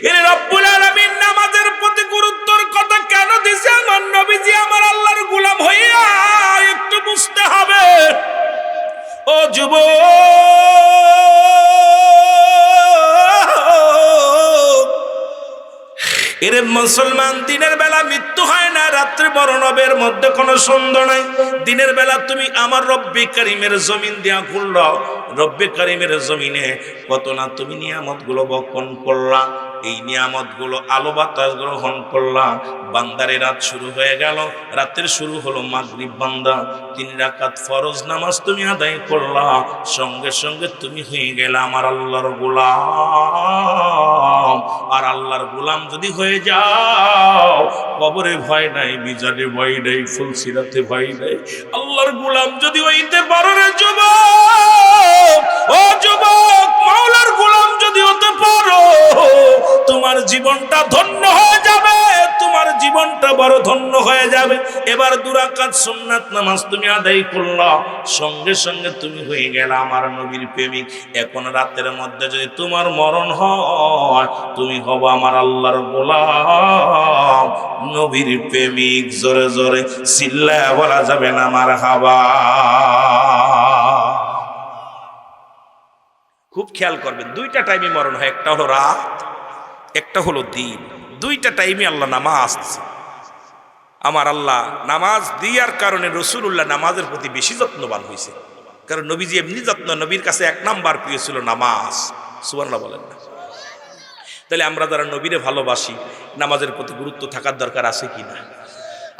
এর রব্বুল আলামিন নামাজের প্রতি গুরুত্বর কথা কেন দিছে? আমার নবীজি আমার আল্লাহর গোলাম হইয়া একটু বুঝতে হবে। ও যুবক, এরে মুসলমান, দিনের বেলা মৃত্যু হয় না, রাত্রে মরণ হবে, এর মধ্যে কোনো সন্দেহ নাই। দিনের বেলা তুমি আমার রব্বে কারিমের জমিন দিয়া খুললো, রব্বে কারিমের জমিনে কত না তুমি নিয়ামতগুলো বক্ষণ করলা, এই নিয়ামতগুলো আলো বাতাস গ্রহণ করলা। বান্দারে রাত শুরু হয়ে গেল, রাতের শুরু হলো মাগরিব। বান্দা 3 রাকাত ফরজ নামাজ তুমি আদায় করলা, সঙ্গে সঙ্গে তুমি হয়ে গেলে আমার আল্লাহর গোলাম। আর আল্লাহর গোলাম যদি হয়ে যাও, কবরে ভয় নাই, বিজারে ভয় নাই, ফুলসিরাতে ভয় নাই। আল্লাহর গোলাম যদি হইতে পারো রে যুবক, ও যুবক, মাওলার গোলাম যদি হতে পারো, তোমার জীবনটা ধন্য হয়ে যাবে, তোমার জীবনটা বড় ধন্য হয়ে যাবে। এবার 2 রাকাত সুন্নাত নামাজ তুমি আদায় করলা, সঙ্গে সঙ্গে তুমি হয়ে গেলে আমার নবীর প্রেমিক। এখন রাতের মধ্যে যদি তোমার মরণ হয়, তুমি হবো আমার আল্লাহর গোলাম, নবীর প্রেমিক। জোরে জোরে চিল্লায়া বলা যাবে না মারহাবা। খুব খেয়াল করবেন, 2টা টাইমে মরণ হয়, একটা হলো রাত, একটা হলো দিন। 2টা টাইমে আল্লাহ নামাজ দিচ্ছে। আমার আল্লাহ নামাজ দিয়ার কারণে রাসূলুল্লাহ নামাজের প্রতি বেশি যত্নবান হয়েছে। কারণ নবীজি এমনি যত্ন, নবীর কাছে 1 নাম্বার প্রিয় ছিল নামাজ। সুবহানাল্লাহ বলেন না? তাহলে আমরা যারা নবীরে ভালোবাসি, নামাজের প্রতি গুরুত্ব থাকার দরকার আছে কিনা?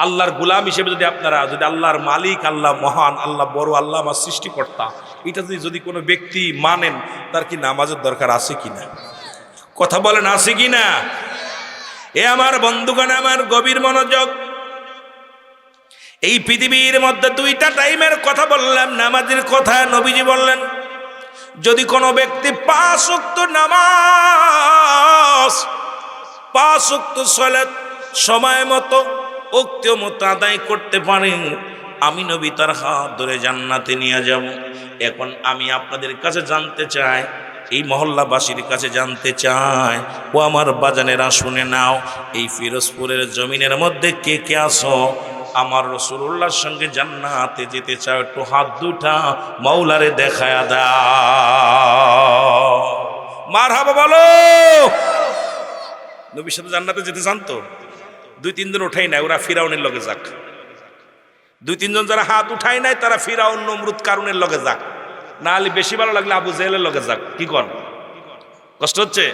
আল্লাহর গোলাম হিসেবে যদি আপনারা, যদি আল্লাহর মালিক আল্লাহ মহান, আল্লাহ বড়, আল্লাহ আমার সৃষ্টিকর্তা, এটা যদি কোনো ব্যক্তি মানেন, তার কি নামাজের দরকার আছে কিনা? কথা বলেন, আছে কিনা? এ আমার বন্ধুগণ, আমার গভীর মনোযোগ। এই পৃথিবীর মধ্যে 2টা টাইমের কথা বললাম, নামাজের কথা। নবীজি বললেন, যদি কোনো ব্যক্তি 5 ওয়াক্ত নামাজ, 5 ওয়াক্ত সালাত সময় মতো, ওক্ত মতো আদায় করতে পারে, আমি নবী তার হাত ধরে জান্নাতে নিয়ে যাব। এখন আমি আপনাদের কাছে জানতে চাই, এই মহল্লাবাসীর কাছে জানতে চাই, ও আমার বাজানেরা শুনে নাও, এই ফিরোজপুরের জমিনের মধ্যে কে কে আসো আমার রাসূলুল্লাহর সঙ্গে জান্নাতে যেতে চাও? একটু হাত দুটা মাওলারে দেখায়া দাও। মারহাবা বলো। নবীর সাথে জান্নাতে যেতে চান তো? 2-3 জন উঠাই নাই, ওরা ফিরাউনের লগে যাক। 2-3 জন যারা হাত উঠাই নাই, তারা ফিরাউন, নমরুদ, কারুনের লগে যাক। না হলে বেশি ভালো লাগলে আবু জেহেলের লগে যাক। কি কন? কষ্ট হচ্ছে?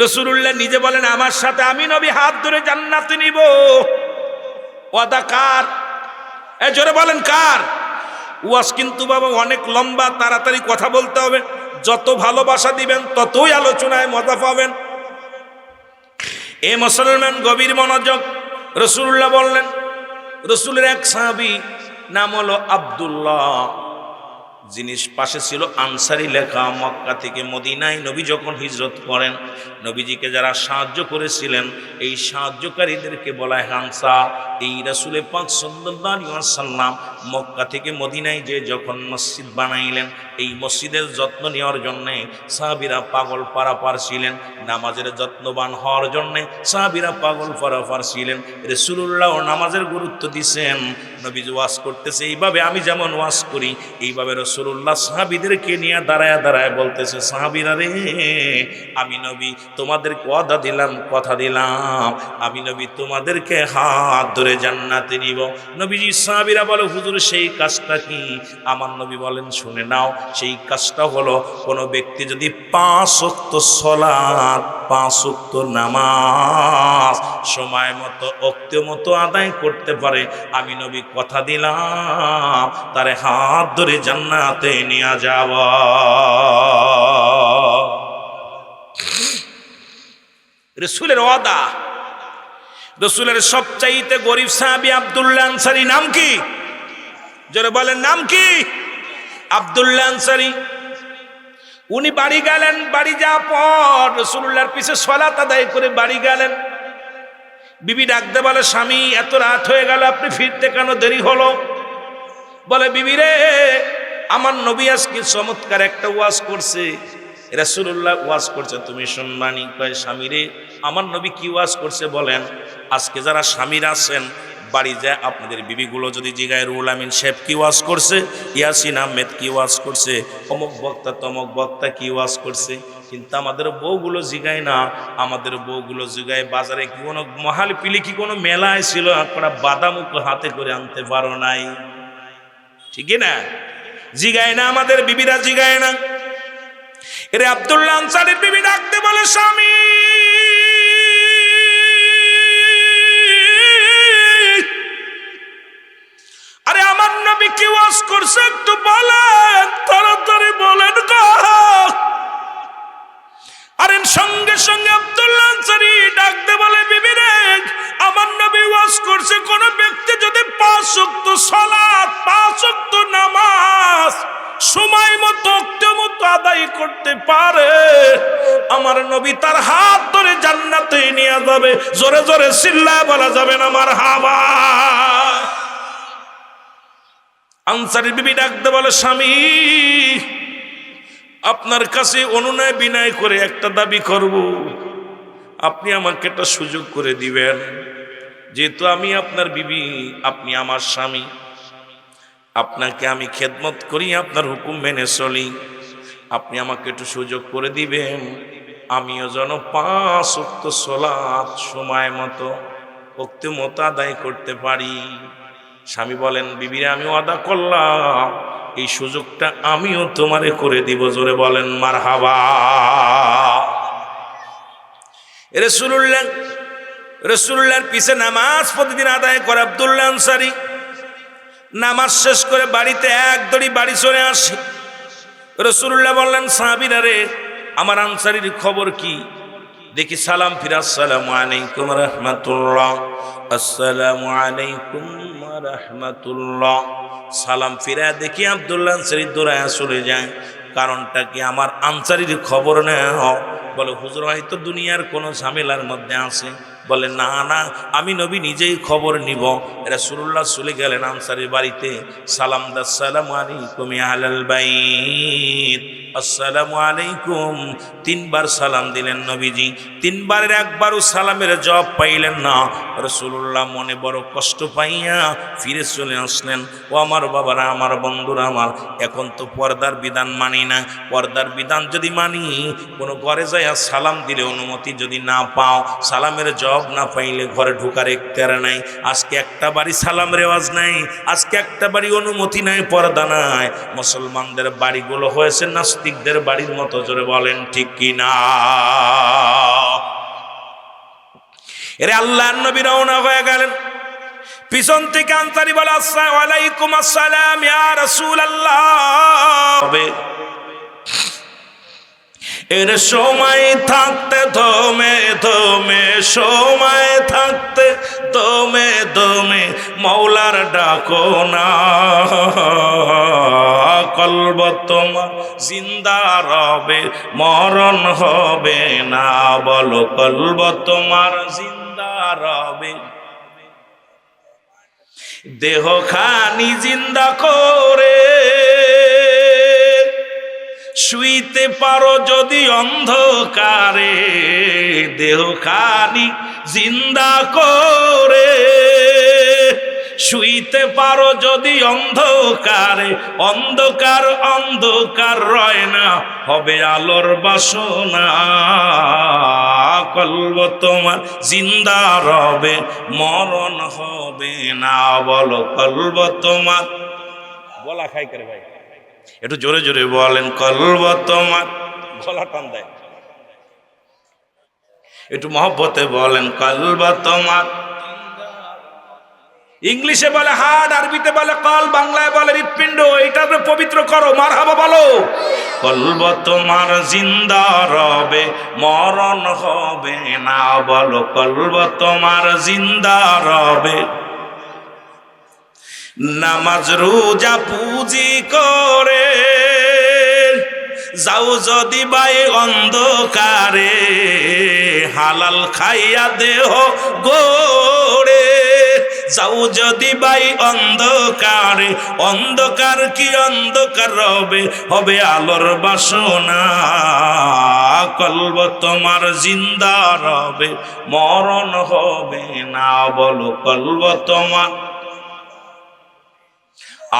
রাসূলুল্লাহ নিজে বলেন, আমার সাথে আমি নবী হাত ধরে জান্নাতে নিব। ওয়াদা কার? এ জোরে বলেন কার? ওয়াজ কিন্তু বাবা অনেক লম্বা, তাড়াতাড়ি কথা বলতে হবে। যত ভালোবাসা দিবেন ততই আলোচনায় মজা পাবেন। এ মুসলমান, গভীর মনোযোগ। রাসূলুল্লাহ বললেন, রাসূলের এক সাহাবী নাম হলো আব্দুল্লাহ, জিনিস পাশে ছিল আনসারি লেখা। মক্কা থেকে মদিনায় নবী যখন হিজরত করেন, নবীজিকে যারা সাহায্য করেছিলেন, এই সাহায্যকারীদেরকে বলা হয় আনসার। এই রাসূল পাক সাল্লাল্লাহু আলাইহি ওয়াসাল্লাম মক্কা থেকে মদিনায় যে যখন মসজিদ বানাইলেন, এই মসজিদের যত্ন নেওয়ার জন্যে সাহাবীরা পাগল পারাপার ছিলেন। নামাজের যত্নবান হওয়ার জন্যে সাহাবীরা পাগল পারাপার ছিলেন। রাসূলুল্লাহ নামাজের গুরুত্ব দিয়েছেন। নবীজি ওয়াজ করতেছে, এইভাবে আমি যেমন ওয়াজ করি, এইভাবে রাসূলুল্লাহ সাহাবীদেরকে নিয়ে দাঁড়ায় দাঁড়ায় বলতেছে, সাহাবীরা রে, আমি নবী তোমাদেরকে ওয়াদা দিলাম, কথা দিলাম, আমি নবী তোমাদেরকে হাত ধরে জান্নাতে নিব। নবীজি সাহাবীরা বলে, হুজুর সেই কাজটা কি? আমার নবী বলেন, শুনে নাও। সেই কাজটা হলো, কোনো ব্যক্তি যদি 5 ওয়াক্ত সালাত, 5 ওয়াক্ত নামাজ সময় মতো, ওক্ত মতো আদায় করতে পারে, আমি নবী কথা দিলাম তারে হাত ধরে জান্নাতে নিয়ে যাব। রাসূলের ওয়াদা। রাসূলের সবচাইতে গরীব সাহাবী আব্দুল্লাহ আনসারী। নাম কি? জোরে বলেন, নাম কি? আব্দুল্লাহ আনসারী। উনি বাড়ি গেলেন, বাড়ি যাওয়ার পর রাসূলুল্লাহর পিছে সালাত আদায় করে বাড়ি গেলেন। বিবি ডাকতে বলে, স্বামী এত রাত হয়ে গেল, আপনি ফিরতে কেন দেরি হলো? বলে, বিবি রে, আমার নবী আজকে চমৎকার একটা ওয়াজ করছে, রাসূলুল্লাহ ওয়াজ করছে, তুমি শুনবানি। কয় স্বামীরে, আমার নবী কি ওয়াজ করছে বলেন? আজকে যারা স্বামীরা আছেন বাড়ি যায় আপনাদের বিবিগুলো যদি জিগায় রুহুল আমিন সাহেব কি ওয়াজ করছে, ইয়াসিন আহমেদ কি ওয়াজ করছে, অমুক বক্তা তমুক বক্তা কি ওয়াজ করছে, কিন্তু আমাদের বউগুলো জিগায় না। আমাদের বউগুলো জিগায় বাজারে কি কোনো মহাল পিলি কি কোনো মেলায় ছিল, আপনারা বাদামুখ হাতে করে আনতে পারো নাই, ঠিকই না? জিগায় না, আমাদের বিবিরা জিগায় না। এরে আব্দুল্লাহ আনসারীর বিবি ডাকতে বলে, স্বামী আরে আমার নবী কি ওয়াজ করছে একটু বলেন, তাড়াতাড়ি বলেন গো। আরে সঙ্গে সঙ্গে আব্দুল্লাহ আনসারী ডাকতে বলে, বিবি রে, আমার নবী ওয়াজ করছে কোন ব্যক্তি যদি 5 ওয়াক্ত সালাত 5 ওয়াক্ত নামাজ সময় মতো আদায় করতে পারে, আমার নবী তার হাত ধরে জান্নাতে নিয়ে যাবে। জোরে জোরে চিল্লায় বলা যাবে না মারহাবা। আনসারী বিবি ডাকতে বলে, স্বামী আপনার কাছে অনুনয় বিনয় করে একটা দাবি করব, আপনি আমাকে একটা সুযোগ করে দিবেন। যেহেতু আমি আপনার বিবি, আপনি আমার স্বামী, আপনাকে আমি খেদমত করি, আপনার হুকুম মেনে চলি, আপনি আমাকে একটু সুযোগ করে দিবেন, আমিও যেন 5 ওয়াক্ত সালাত সময় মতো ওক্তে মতো আদায় করতে পারি। স্বামী বলেন, বিবিরা আমি ওয়াদা করলাম, এই সুযোগটা আমিও তোমারে করে দিব। জোরে বলেন মারহাবা। রাসূলুল্লাহর পিছে নামাজ প্রতিদিন আদায় করে আব্দুল্লাহ আনসারী। নামাজ শেষ করে বাড়িতে এক দড়ি বাড়ি চলে আসে। রাসূলুল্লাহ বললেন, সাহাবীরা রে, আমার আনসারীর খবর কি? দেখি সালাম ফিরা, আসসালামু আলাইকুম রাহমাতুল্লাহ, আসসালামু আলাইকুম রাহমাতুল্লাহ। সালাম ফিরা দেখি আব্দুল্লাহ আনসারী দৌড়ায় চলে যায়। কারণটা কি? আমার আনসারীর খবর নেও। বলে, হুজুর হয়তো দুনিয়ার কোনো ঝামেলার মধ্যে আছে। বলে, না না, আমি নবী নিজেই খবর নিব। রাসূলুল্লাহ চলে গেলেন আনসারীর বাড়িতে। সালাম দা, আসসালামু আলাইকুম ইয়া আহলাল বাইত, আসসালামু আলাইকুম। 3 বার সালাম দিলেন নবীজি। 3 বারের একবারও সালামের জবাব পাইলেন না। রাসূলুল্লাহ মনে বড় কষ্ট পাইয়া ফিরে চলে আসলেন। ও আমার বাবারা, আমার বন্ধুরা আমার, এখন তো পর্দার বিধান মানি না। পর্দার বিধান যদি মানি, কোনো ঘরে যাইয়া সালাম দিলে অনুমতি যদি না পাও, সালামের জবাব না পাইলে ঘরে ঢোকার এখতিয়ার নাই। আজকে একটা বাড়ি সালাম রেওয়াজ নাই, আজকে একটা বাড়ি অনুমতি নাই, পর্দা নাই। মুসলমানদের বাড়িগুলো হয়েছে নাস্তিকদের বাড়ির মতো। জোরে বলেন ঠিক কি না? এরে আল্লাহর নবী রওনা হয়ে গেলেন। পিছন থেকে আনসারী বলে, আসসালামু আলাইকুম, আসসালাম ইয়া রাসূলুল্লাহ। এর সময় থাকতে দমে দমে, সময় থাকতে দমে দমে মৌলার ডাকো না, কলব তোমার জিন্দা রবে, মরণ হবে না। বলো, কলব তোমার জিন্দা রবে, দেহ খানি জিন্দা করে শুইতে পারো যদি অন্ধকারে, দেহ খানি জিন্দা করে শুইতে পারো যদি অন্ধকারে। অন্ধকার অন্ধকার রয় না, হবে আলোর বাসনা। কলব তোমার জিন্দা রবে, মরণ হবে না। বলো, কলব তোমার, বলা খাই করে ভাই, একটু জোরে জোরে বলেন, কলব তোমার, গলা টান দেয়, একটু মহব্বতে বলেন, কলব তোমার। ইংলিশে বলে হার্ট, আরবিতে বলে কল, বাংলায় বলে হৃৎপিণ্ড। এইটাকে পবিত্র করো, মারহাবা বলো। কলব তোমার জিন্দা রবে, মরণ হবে না। বলো, কলব তোমার জিন্দা রবে। নামাজ রোজা পুঁজি করে যাও যদি বাই অন্ধকারে, হালাল খাইয়া দেহ গড়ে যাও যদি ভাই অন্ধকারে, অন্ধকার কি অন্ধকার রবে, হবে আলোর বাসনা। কলব তোমার জিন্দা রবে, মরণ হবে না। বলো কলব তোমার,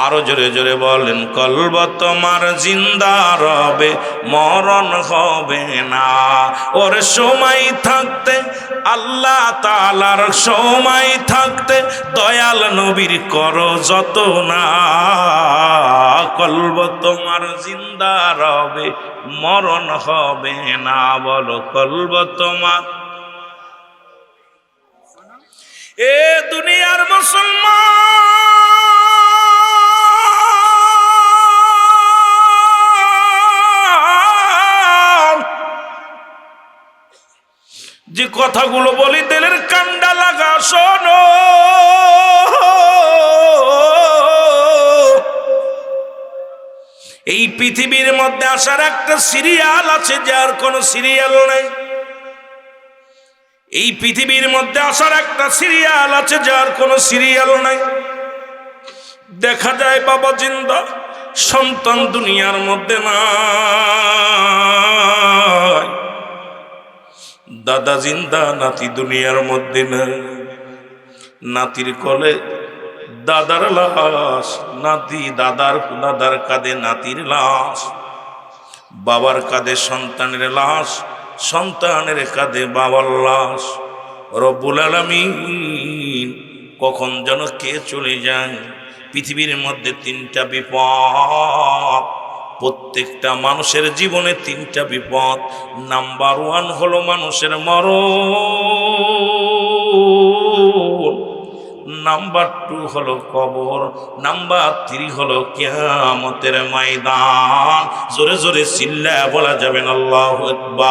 আরো জোরে জোরে বলেন, কলব তোমার জিন্দা রবে, মরণ হবে না। ওর সময় থাকতে, আল্লাহ তাআলার সময় থাকতে দয়াল নবীর করো যত না। কলব তোমার জিন্দা রবে, মরণ হবে না। বলো কলব তোমার। এ দুনিয়ার মুসলমান, যে কথাগুলো বলি দিলের কান্ডা লাগা শোনো। এই পৃথিবীর মধ্যে আসার একটা সিরিয়াল আছে, যার কোনো সিরিয়াল নাই। এই পৃথিবীর মধ্যে আসার একটা সিরিয়াল আছে, যার কোনো সিরিয়াল নাই। দেখা যায় বাবা জিন্দা, সন্তান দুনিয়ার মধ্যে নাই। দাদা জিন্দা, নাতি দুনিয়ার মধ্যে নাই। নাতির কোলে দাদার লাশ, নাতি দাদার কাঁধে নাতির লাশ, বাবার কাঁধে সন্তানের লাশ, সন্তানের কাঁধে বাবার লাশ। রব্বুল আলামিন কখন যেন কে চলে যায়। পৃথিবীর মধ্যে তিনটা বিপদ, প্রত্যেকটা মানুষের জীবনে তিনটা বিপদ। নাম্বার 1 হলো মানুষের মরণ, নাম্বার 2 হলো কবর, নাম্বার 3 হলো কিয়ামতের ময়দান। জোরে জোরে চিল্লায়া বলা যাবেন আল্লাহু আকবার।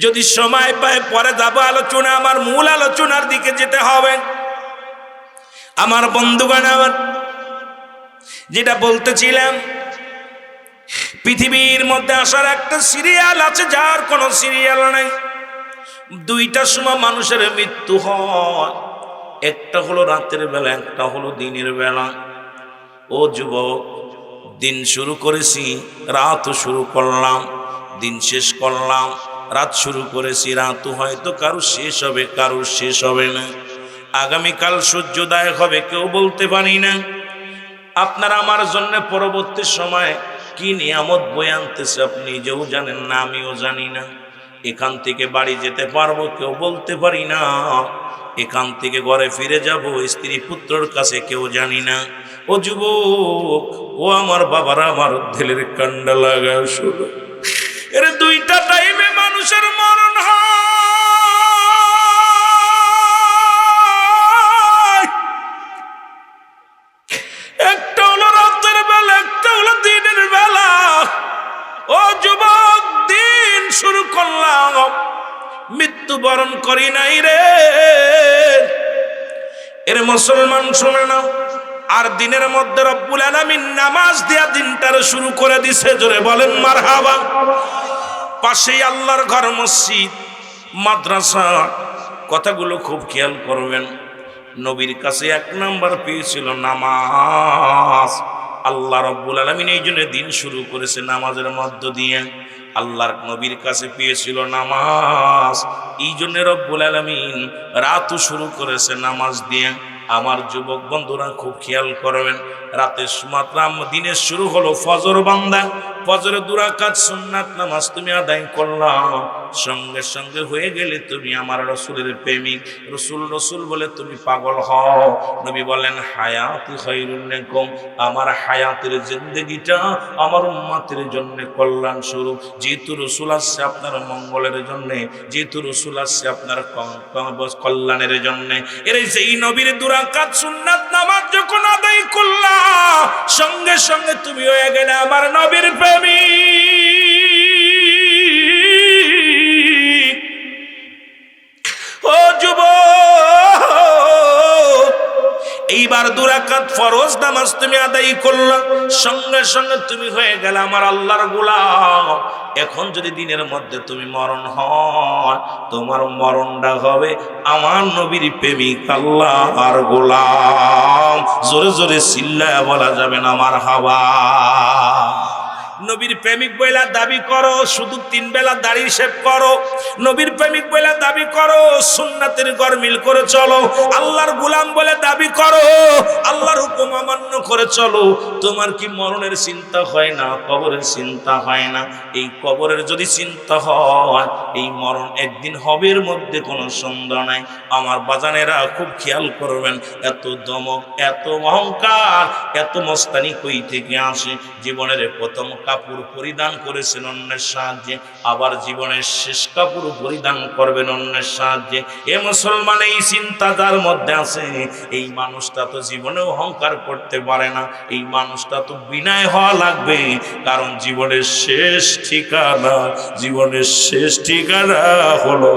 যদি সময় পায় পরে যাব আলোচনা, আমার মূল আলোচনার দিকে যেতে হবে। আমার বন্ধুগণ, আমার যেটা বলতেছিলাম, পৃথিবীর মধ্যে আসার একটা সিরিয়াল আছে, যার কোনো সিরিয়াল নাই। দুইটার সময় মানুষের মৃত্যু হয়, একটা হলো রাতের বেলা, একটা হলো দিনের বেলা। ও যুবক, দিন শুরু করেছি, রাতও শুরু করলাম, দিন শেষ করলাম, রাত শুরু করেছি, রাতও হয়তো কারো শেষ হবে, কারো শেষ হবে না। আগামীকাল সূর্যোদয় হবে কেউ বলতে পারি না। আপনার আমার জন্য পরবর্তী সময় কি নিয়ামত বয়ে আনতেছে আপনি নিজেও জানেন না, আমিও জানি না। এখান থেকে বাড়ি যেতে পারবো কেউ বলতে পারি না, এখান থেকে ঘরে ফিরে যাব স্ত্রী পুত্রর কাছে কেউ জানি না। ও যুবক, ও আমার বাবারা, আমার দিলের কান্ডা লাগা শুরু। এর দুইটা টাইমে মানুষের মরণ হয়, একটা হলো রাতের বেলা, একটা হলো দিনের বেলা। ও যুবক, দিন শুরু করলাম, মৃত্যুবরণ করি নাই রে। এর মুসলমান শুনে নাও, আর দিনের মধ্যে রব্বুল আলামিন নামাজ দিয়া দিনটার শুরু করে দিছে। জোরে বলেন মারহাবা। পাশেই আল্লাহর ঘর, মসজিদ, মাদ্রাসা। কথাগুলো খুব খেয়াল করবেন। নবীর কাছে 1 নাম্বার পেয়েছিল নামাজ। আল্লাহ রব্বুল আলামিন এই জন্য দিন শুরু করেছে নামাজের মধ্য দিয়ে। আল্লাহর নবীর কাছে পেয়েছিল নামাজ, এই জন্য রব্বুল আলামিন রাতও শুরু করেছে নামাজ দিয়ে। আমার যুবক বন্ধুরা খুব খেয়াল করবেন, রাতের মাত্রা দিনের শুরু হলো ফজর বান্দা। ফজরে 2 রাকাত সুন্নাত নামাজ তুমি আদায় করলাম, সঙ্গে সঙ্গে হয়ে গেলে তুমি আমার রসুলের প্রেমিক। রসুল বলে তুমি পাগল হও। নবী বলেন, হায়াতি খায়রুন লাকুম, আমার হায়াতের জিন্দেগিটা আমার উম্মতের জন্য কল্যাণ স্বরূপ। যেহেতু রসুল আসছে আপনার মঙ্গলের জন্যে, যেহেতু রসুল আসছে আপনার কল্যাণের জন্যে, এর যেই নবীর 2 রাকাত সুন্নাত নামাজ যখন আদায় করলা, সঙ্গে সঙ্গে তুমি হয়ে গেলে আমার নবীর প্রেমিক। ও যুবক, এইবার 2 রাকাত ফরজ নামাজ তুমি আদায় করলা, সঙ্গে সঙ্গে তুমি হয়ে গেলে আমার আল্লাহর গোলাম। এখন যদি দিনের মধ্যে তুমি মরণ হয়, তোমার মরণটা হবে আমার নবীর প্রেমিক আল্লাহর গোলাম। জোরে জোরে চিল্লায়া বলা যাবে না মারহাবা। নবীর প্রেমিক বইলা দাবি করো, শুধু 3 বেলা দাড়ি শেভ করো। নবীর প্রেমিক বইলা দাবি করো, সুন্নাতের গরমিল করে চলো। আল্লাহর গোলাম বলে দাবি করো, আল্লাহর হুকুম অমান্য করে চলো। তোমার কি মরণের চিন্তা হয় না? কবরের চিন্তা হয় না? এই কবরের যদি চিন্তা হয়, এই মরণ একদিন হবে, এর মধ্যে কোনো সন্দেহ নাই। আমার বাজানেরা খুব খেয়াল করবেন, এত দমক, এত অহংকার, এত মস্তানি কই থেকে আসে? জীবনের প্রথম কাপড় পরিধান করেছেন অন্যের সাহায্যে, আবার জীবনের শেষ কাপড় পরিধান করবেন অন্যের সাহায্যে। এ মুসলমান, এই চিন্তা যার মধ্যে আছে, এই মানুষটা তো জীবনে অহংকার করতে পারে না। এই মানুষটা তো বিনয় হওয়া লাগবে, কারণ জীবনের শেষ ঠিকানা, জীবনের শেষ ঠিকানা হলো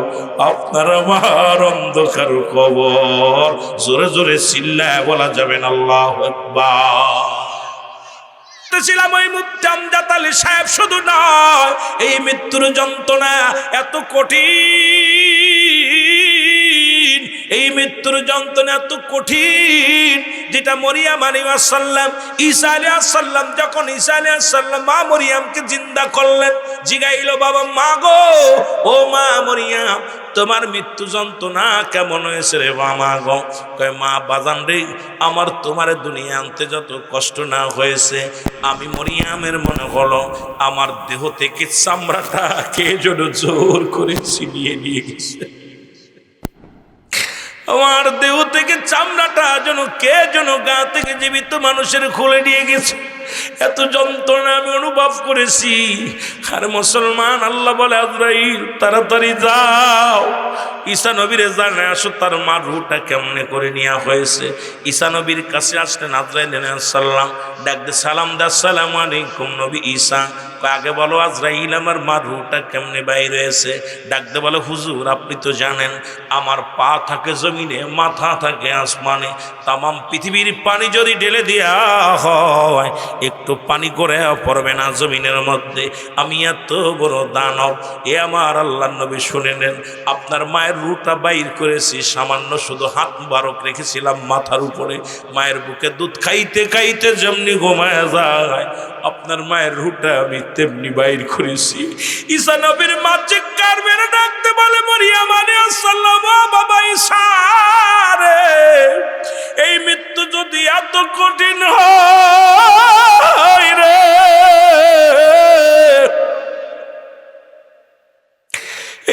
আপনার আমার অন্ধকার কবর। জোরে জোরে চিল্লায় বলা যাবেন আল্লাহু আকবার। ছিলাম ওই মুফতি আমজাদ আলী সাহেব, শুধু নয়, এই মৃত্যুর যন্ত্রণা এত কঠিন, এই মৃত্যুর যন্ত্রণা এত কঠিন, যেটা মরিয়াম আলাইহিস সালাম, ঈসা আলাইহিস সালাম, যখন ঈসা আলাইহিস সালাম মা মরিয়ামকে জিন্দা করলেন, জিগাইল, বাবা মা গো, ও মা মরিয়াম, তোমার মৃত্যু যন্ত্রণা কেমন হয়েছে রে মা গো? কয়, মা বাজান রে, আমার তোমার দুনিয়া আনতে যত কষ্ট না হয়েছে, আমি মরিয়ামের মনে হলো আমার দেহ থেকে চামড়াটা কে যেন জোর করে ছিনিয়ে নিয়ে গেছে। আমার দেহ থেকে চামড়াটা যেন কে যেন গা থেকে জীবিত মানুষের খুলে নিয়ে গেছে। এত যন্ত্রণা আমি অনুভব করেছি। আর মুসলমান, আল্লাহ বলে, আজরাইল তাড়াতাড়ি যাও, ঈসা নবীরে জানায় আসো তার মার রূহটা কেমনে করে নেওয়া হয়েছে। ঈসা নবীর কাছে আসলেন আজরাইল আলাইহিস সালাম, ডাকতে সালাম দা, আসসালামু আলাইকুম নবী ঈসা। আগে বলো আজরাইল, আমার মার রূহটা কেমনে বাইর হয়েছে? ডাকতে বলে, হুজুর আপনি তো জানেন আমার পা থাকে জমিনে, মাথা থাকে আসমানে, তামাম পৃথিবীর পানি যদি ঢেলে দেয়া হয় একটু পানি করে পড়বে না জমিনের মধ্যে। আমি এত বড় দানব। এ আমার আল্লাহর নবী শুনে নেন, আপনার মায়ের রূহটা বাইর করেছি, সামান্য শুধু হাত মুবারক রেখেছিলাম মাথার উপরে। মায়ের বুকে দুধ খাইতে খাইতে যেমনি ঘুমায় যায়, আপনার মায়ের রূহটা আমি তেমনি বাইর করেছি। ঈসা নবীর মা চিৎকার মেরে ডাকতে বলে, মরিয়াম আলাইহিস সালাম, বাবা ঈসা রে, এই মৃত্যু যদি এত কঠিন হয় রে,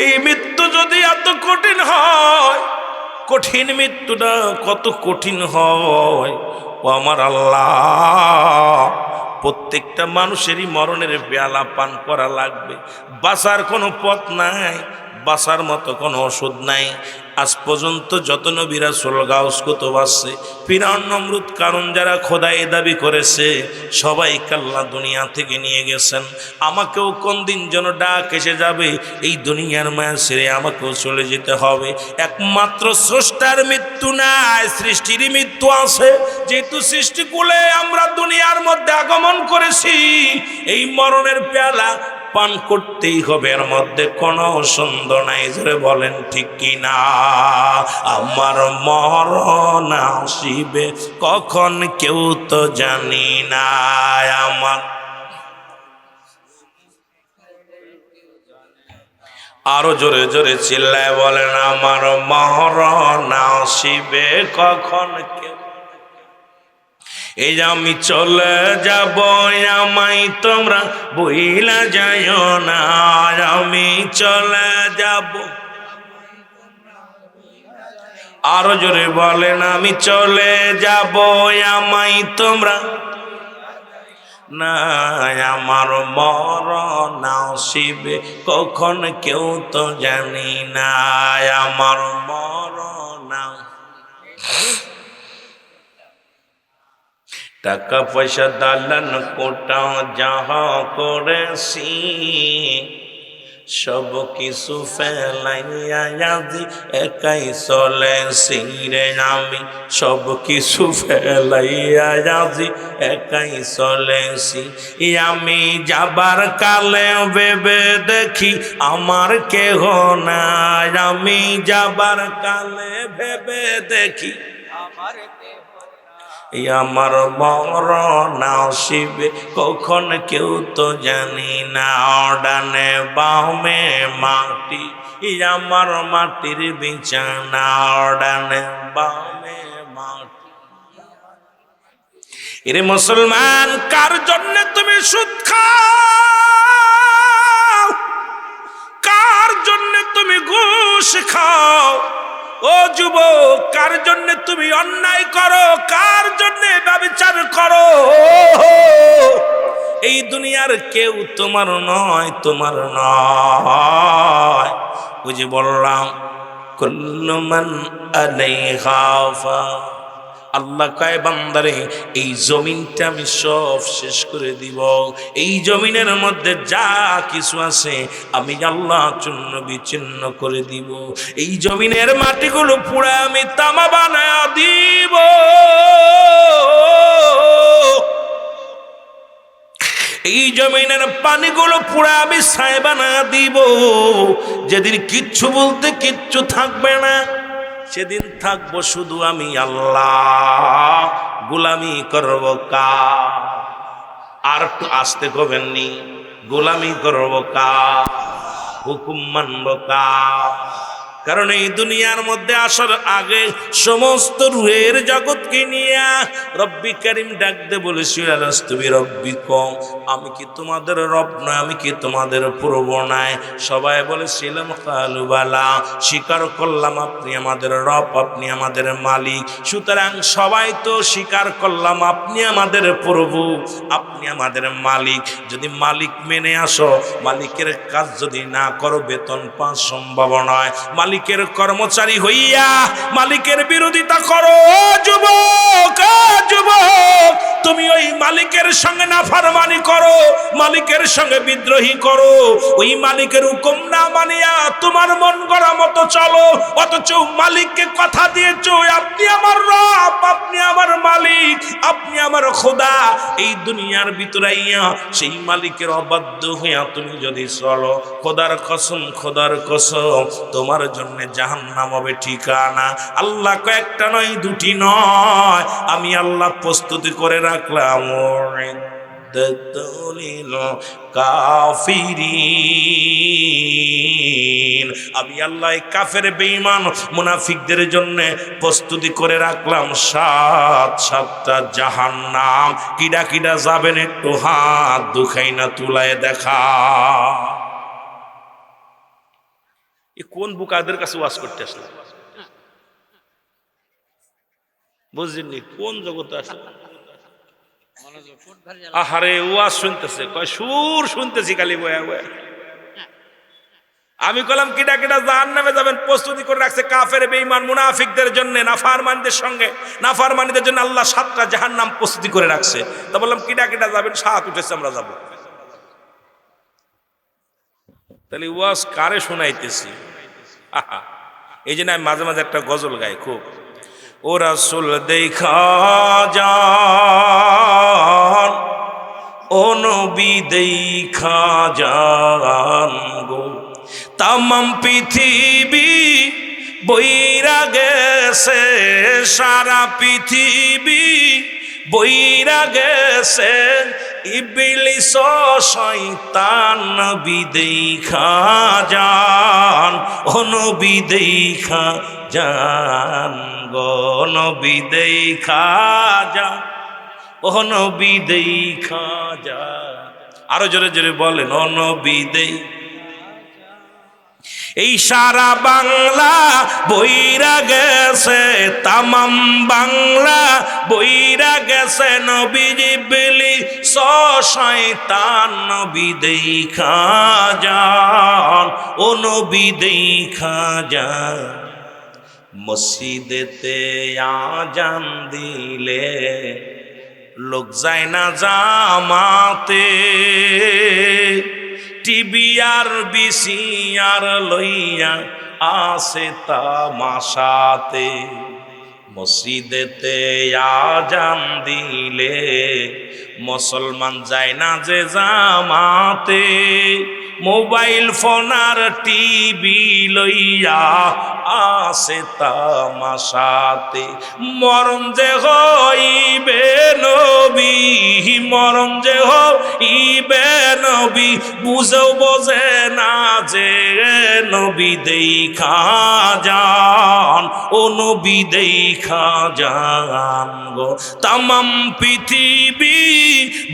এই মৃত্যু যদি এত কঠিন হয়, কঠিন মৃত্যুটা কত কঠিন হয় ও আমার আল্লাহ। প্রত্যেকটা মানুষেরই মরণের পেয়ালা পান করা লাগবে। বাঁচার কোনো পথ নাই, বাঁচার মতো কোনো ওষুধ নাই। আজ পর্যন্ত যত নবী রাসূল গাউস কুতুব আছে, ফিরআউন নমরুদ কারণ যারা খোদাই দাবি করেছে, সবাই আল্লাহ দুনিয়া থেকে নিয়ে গেছেন। আমাকেও কোন দিন যেন ডাক এসে যাবে, এই দুনিয়ার মায়া ছেড়ে আমাকেও চলে যেতে হবে। একমাত্র স্রষ্টার মৃত্যু নাই, সৃষ্টিরই মৃত্যু আছে। যেহেতু সৃষ্টিকুলে আমরা দুনিয়ার মধ্যে আগমন করেছি, এই মরণের পেয়ালা পান করতেই হবে, এর মধ্যে কোনো সন্দেহ নাই। জোরে বলেন ঠিক কিনা? আমার মরণ আসিবে কখন কেউ তো জানি না। আমার আরো জোরে জোরে চিল্লায় বলেন, আমার মরণ আসিবে কখন কেউ। এই যে আমি চলে যাব, আমায় তোমরা বইলা যাইও না, আমি চলে যাব। আরো জোরে বলেন, আমি চলে যাব, আমায় তোমরা না। আমার মরণ আসিবে কখন কেউ তো জানি না, আমার মরণ। টাকা পয়সা দালান কোটা যাহা করেছি, সব কিছু ফেলাইয়া আজি একাই চলেছি রে আমি, সব কিছু ফেলাইয়া আজি একাই চলেছি। আমি যাবার কালে ভেবে দেখি আমার কেহ নাই, আমি যাবার কালে ভেবে দেখি আমার আমার মরণ আসিবে কখন কেউ তো জানি না। ডানে বামে মাটি আমার মাটির বিছানা, ডানে বামে মাটি। এরে মুসলমান, কার জন্য তুমি সুদ খাও? কার জন্য তুমি ঘুষ খাও? ও যুবক, কার জন্য তুমি অন্যায় করো? কার জন্য ব্যভিচার করো? এই দুনিয়ার কেউ তোমার নয়, তোমার নয়। ওই যে বললাম কুল্লু মান আলাইহা ফান। আল্লাহ কয় বান্দারে, এই জমিনটা আমি সব শেষ করে দিব। এই জমিনের মধ্যে যা কিছু আছে আমি আল্লাহ চূর্ণ বিচ্ছিন্ন করে দিব। এই জমিনের মাটিগুলো পুরা আমি তামা বানায়া দিব। এই জমিনের পানিগুলো পুরা আমি ছাই বানায়া দিব। যেদিন কিচ্ছু বলতে কিচ্ছু থাকবে না, সেদিন থাকবো শুধু আমি আল্লাহ। গোলামি করব কার? আর একটু আসতে কবেননি, গোলামি করব কার? হুকুম মানব কার? কারণ এই দুনিয়ার মধ্যে আসার আগে সমস্ত রুহের জগৎকে নিয়ে রব্বি কারিম ডাকতে বলেছিল, আলাস্তু বিরব্বিকুম, আমি কি তোমাদের রব নয়? আমি কি তোমাদের প্রভু নয়? সবাই বলেছিলাম কালু বালা, স্বীকার করলাম আপনি আমাদের রব, আপনি আমাদের মালিক। সুতরাং সবাই তো স্বীকার করলাম আপনি আমাদের প্রভু, আপনি আমাদের মালিক। যদি মালিক মেনে আসো, মালিকের কাজ যদি না করো বেতন পাওয়া সম্ভব নয়। মালিকের কর্মচারী হইয়া মালিকের বিরোধিতা করো, যুবক যুবক, তুমি ওই মালিকের সঙ্গে নাফরমানি করো, মালিকের সঙ্গে বিদ্রোহী করো, ওই মালিকের হুকুম না মানিয়া তোমার মন গড়া মতো চলো। অথচ মালিককে কথা দিয়েছো আপনি আমার রব, আপনি আমার মালিক, আপনি আমার খোদা। এই দুনিয়ার ভিতরাইয়া সেই মালিকের অবাধ্য হইয়া তুমি যদি চলো, খোদার কসম, খোদার কসম, তোমার জন্য জাহান্নাম হবে ঠিকানা। আল্লাহ কয়েকটা নয়, দুটি নয়, আমি আল্লাহ প্রস্তুতি করে রাখলাম কাফিরিন। আমি আল্লাহ কাফের বেঈমান মুনাফিকদের জন্য প্রস্তুতি করে রাখলাম সাতটা জাহান্নাম। কিডা কিডা যাবেন একটু হাত দুখাই না তুলায় দেখা। কোন বুকাদের কাছে ওয়াজ করতে আসলে বুঝলেননি? কোন জগতে আসলে? আহারে ওয়াজ শুনতেছে, কয় সুর শুনতেছি খালি বয়া বয়া। আমি কলাম কিডা কিডা জাহান্নামে যাবেন প্রস্তুতি করে রাখছে কাফের বেঈমান মুনাফিকদের জন্য, নাফরমানদের সঙ্গে নাফরমানীদের জন্য আল্লাহ 7টা জাহান্নাম প্রস্তুতি করে রাখছে। তা বললাম কিডা কিডা যাবেন? 7 উঠেছে, আমরা যাব। তাহলে ওয়াজ কারে শোনাইতেছি? এই জন্য আমি মাঝে মাঝে একটা গজল গাই খুব, ও রাসূল দেখা যান, ও নবী দেখা যান গো, তামাম পৃথিবী বইরা গেছে, সারা পৃথিবী বইরা গেছে, ইবলিস শয়তান নবী দেখা যান, ও নবী দেখা যান গো, নবী দেখা যান, ও নবী দেখা যান। আরো জোরে জোরে বলেন, ও নবী দেখা। এই সারা বাংলা বইরা গেছে, তামাম বাংলা বইরা গেছে, নবীজি ইবলিস শয়তান নবী দেখা যান, ও নবী দেখা যান। মসজিদেতে আজান দিলে লোক যায় না জামাতে, টিভি আর বিসিআর লইয়া আসে তামাশাতে, মসজিদেতে আজান দিলে মুসলমান যায় না যে জামাতে, মোবাইল ফোন আর টিভি লইয়া আসে তামাশাতে। মরণ যে হইবে নবী, মরণ যে হইবে নবী, বুঝেও বোঝে না যে নবী দেখা যান, ও নবী দেখা যান গো। তামাম পৃথিবী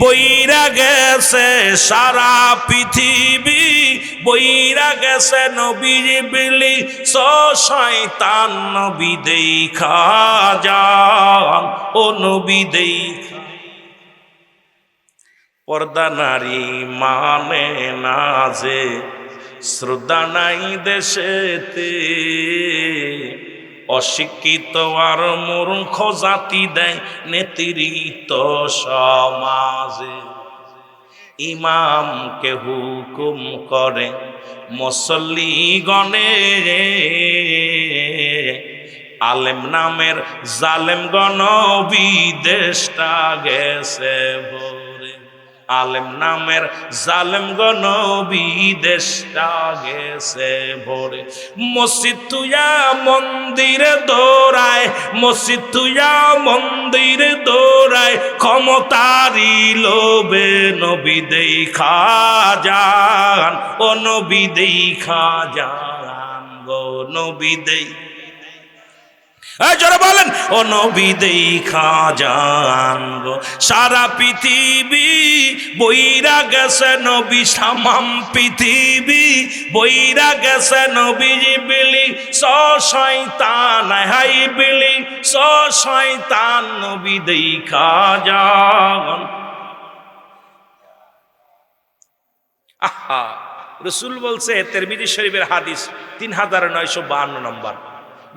বইরা গেছে, সারা পৃথিবী বইরা গেছে, নবী বিলি শয়তান নবী দেখা যান, ও নবী দেখা। পর্দা নারী মানে না যে, শ্রদ্ধা নাই দেশেতে, অশিক্ষিত আর মূর্খ জাতি দেয় নেতৃত্ব সমাজে। ইমামকে হুকুম করে মুসল্লি গণে, আলেম নামের জালেম গণ বিদেশটা গেছে ভরে, আলেম নামের জালেম গণ বিদেশটা গেছে ভরে। মসজিদ তুইয়া মন্দিরে দৌড়ায়, মসজিদ তুইয়া মন্দিরে দৌড়ায়, ক্ষমতারি লোভে নবী দেখা যান, ও নবী দেখা যান গো, নবী দেখা। জোরে বলেন, ও নবী দেখা যান গো। সারা পৃথিবী বইরা গেছে নবী, সামাম পৃথিবী বইরা গেছে নবী বিলি শয়তান, হাই বিলি শয়তান নবী দেখা যান। আহা, রাসূল বলছে, তিরমিজি শরীফের হাদিস 3952 নম্বর,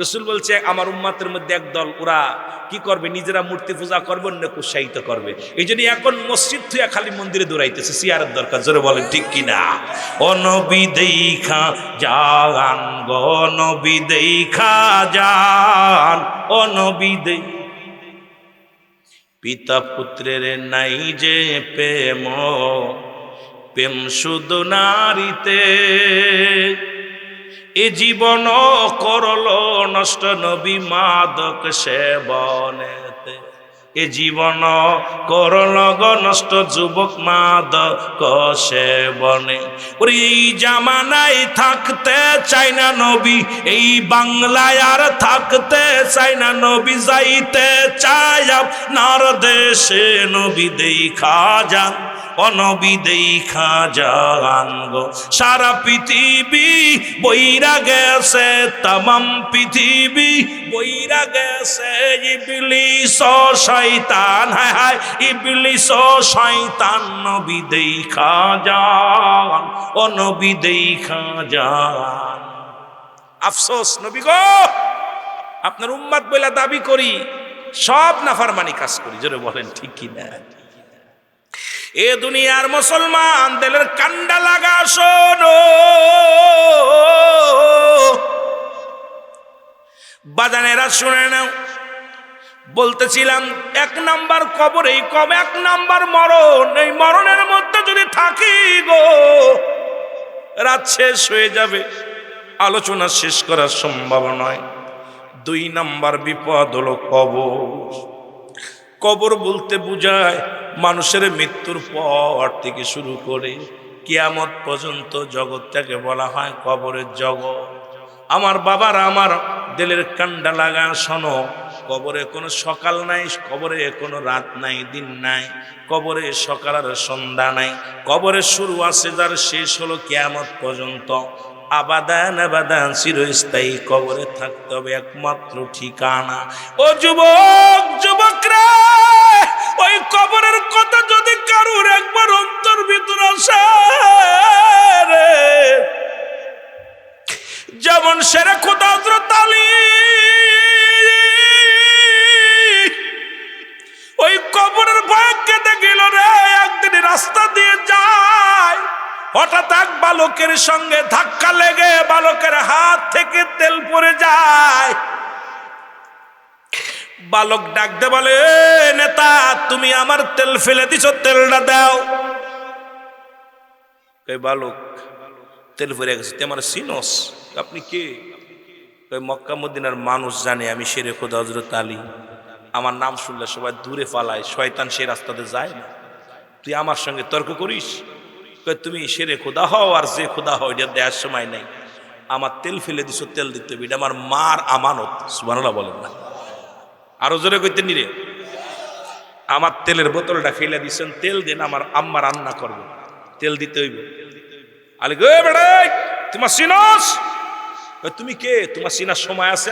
রাসূল বলছে আমার উম্মতের মধ্যে একদল, ওরা কি করবে, নিজেরা মূর্তি পূজা করবে, অন্যকে উৎসাহিত করবে। এই জন্য এখন মসজিদ থুয়া খালি মন্দিরে দৌড়াইতেছে, সিয়ারের দরকার। জোরে বলেন ঠিক কিনা? ও নবী দেখা যান গো, নবী দেখা যান, ও নবী দেখা। পিতা পুত্রের নাই যে প্রেম, প্রেম শুধু নারীতে, এ জীবন করল নষ্ট নবী মাদক সেবনেতে, এ জীবন করল নষ্ট যুবক মাদক সেবনে। ওরে এই জামানায় থাকতে চায় না নবী, এই বাংলায় আর থাকতে চায় না নবী, যাইতে চায় আপনার দেশে নবী দেখা যান, ও নবী দেখা যান গো। সারা পৃথিবী বইরা গেছে, তামাম পৃথিবী বইরা গেছে, ইবলিস শয়তান, হায় হায় ইবলিস শয়তান নবী দেখা যান, ও নবী দেখা যান। আফসোস নবী গো, আপনার উম্মত বলে দাবি করি, সব নাফরমানি কাজ করি। জোরে বলেন ঠিক কিনা? এ দুনিয়ার মুসলমান দিলের কান্ডা লাগা শোনো, বাজানেরা শুনে নাও। বলতেছিলাম 1 নাম্বার কবর, এই কবে 1 নাম্বার মরণ, এই মরণের মধ্যে যদি থাকি গো, রাত শেষ হয়ে যাবে, আলোচনা শেষ করা সম্ভব নয়। 2 নাম্বার বিপদ হলো কবর। কবর বলতে বুঝায় মানুষের মৃত্যুর পর থেকে শুরু করে কিয়ামত পর্যন্ত জগৎটাকে বলা হয় কবরের জগৎ। আমার বাবারা, আমার দিলের কান্ডা লাগা শোনো, কবরে কোনো সকাল নাই, কবরে কোনো রাত নাই, দিন নাই, কবরে সকাল আর সন্ধ্যা নাই। কবরের শুরু আছে যার, শেষ হলো কিয়ামত পর্যন্ত। আবাদান আবাদান চিরস্থায়ী কবরে থাকতে হবে একমাত্র ঠিকানা। ও যুবক, যুবকরা, ওই কবরের কথা যদি কারুর একবার অন্তর ভিতর আসে, যেমন সেরে খোদা হযরত আলী ওই কবরের ভয় কেঁদে গেল রে। একদিন রাস্তা দিয়ে যায়, হঠাৎ এক বালকের সঙ্গে ধাক্কা লেগে বালকের হাত থেকে তেল পড়ে যায়। বালক ডাকতে বলে, নেতা তুমি আমার তেল ফেলে দিছো, তেলটা দাও। বালক, তেল পড়ে গেছে, তুই আমার চিনস? আপনি কে? মক্কা মদিনার মানুষ জানে আমি শেরে খোদা হযরত আলী। আমার নাম শুনলে সবাই দূরে পালায়, শয়তান সেই রাস্তাতে যায় না। তুই আমার সঙ্গে তর্ক করিস? তুমি শেরে খোদা হও আর যে খোদা হও, এটা দেওয়ার সময় নাই। আমার তেল ফেলে দিছো, তেল দিতে হবে, এটা আমার মার আমানত। সুবহানাল্লাহ বলেন না? আরো জোরে কইতে নিরে, আমার তেলের বোতলটা ফেলে দিছেন, তেল দেন, আমার আম্মা রান্না করবে, তেল দিতে হইব। আলী গো বেড়াই, তোমার চিনস? তুমি কে? তোমার চিনার সময় আছে?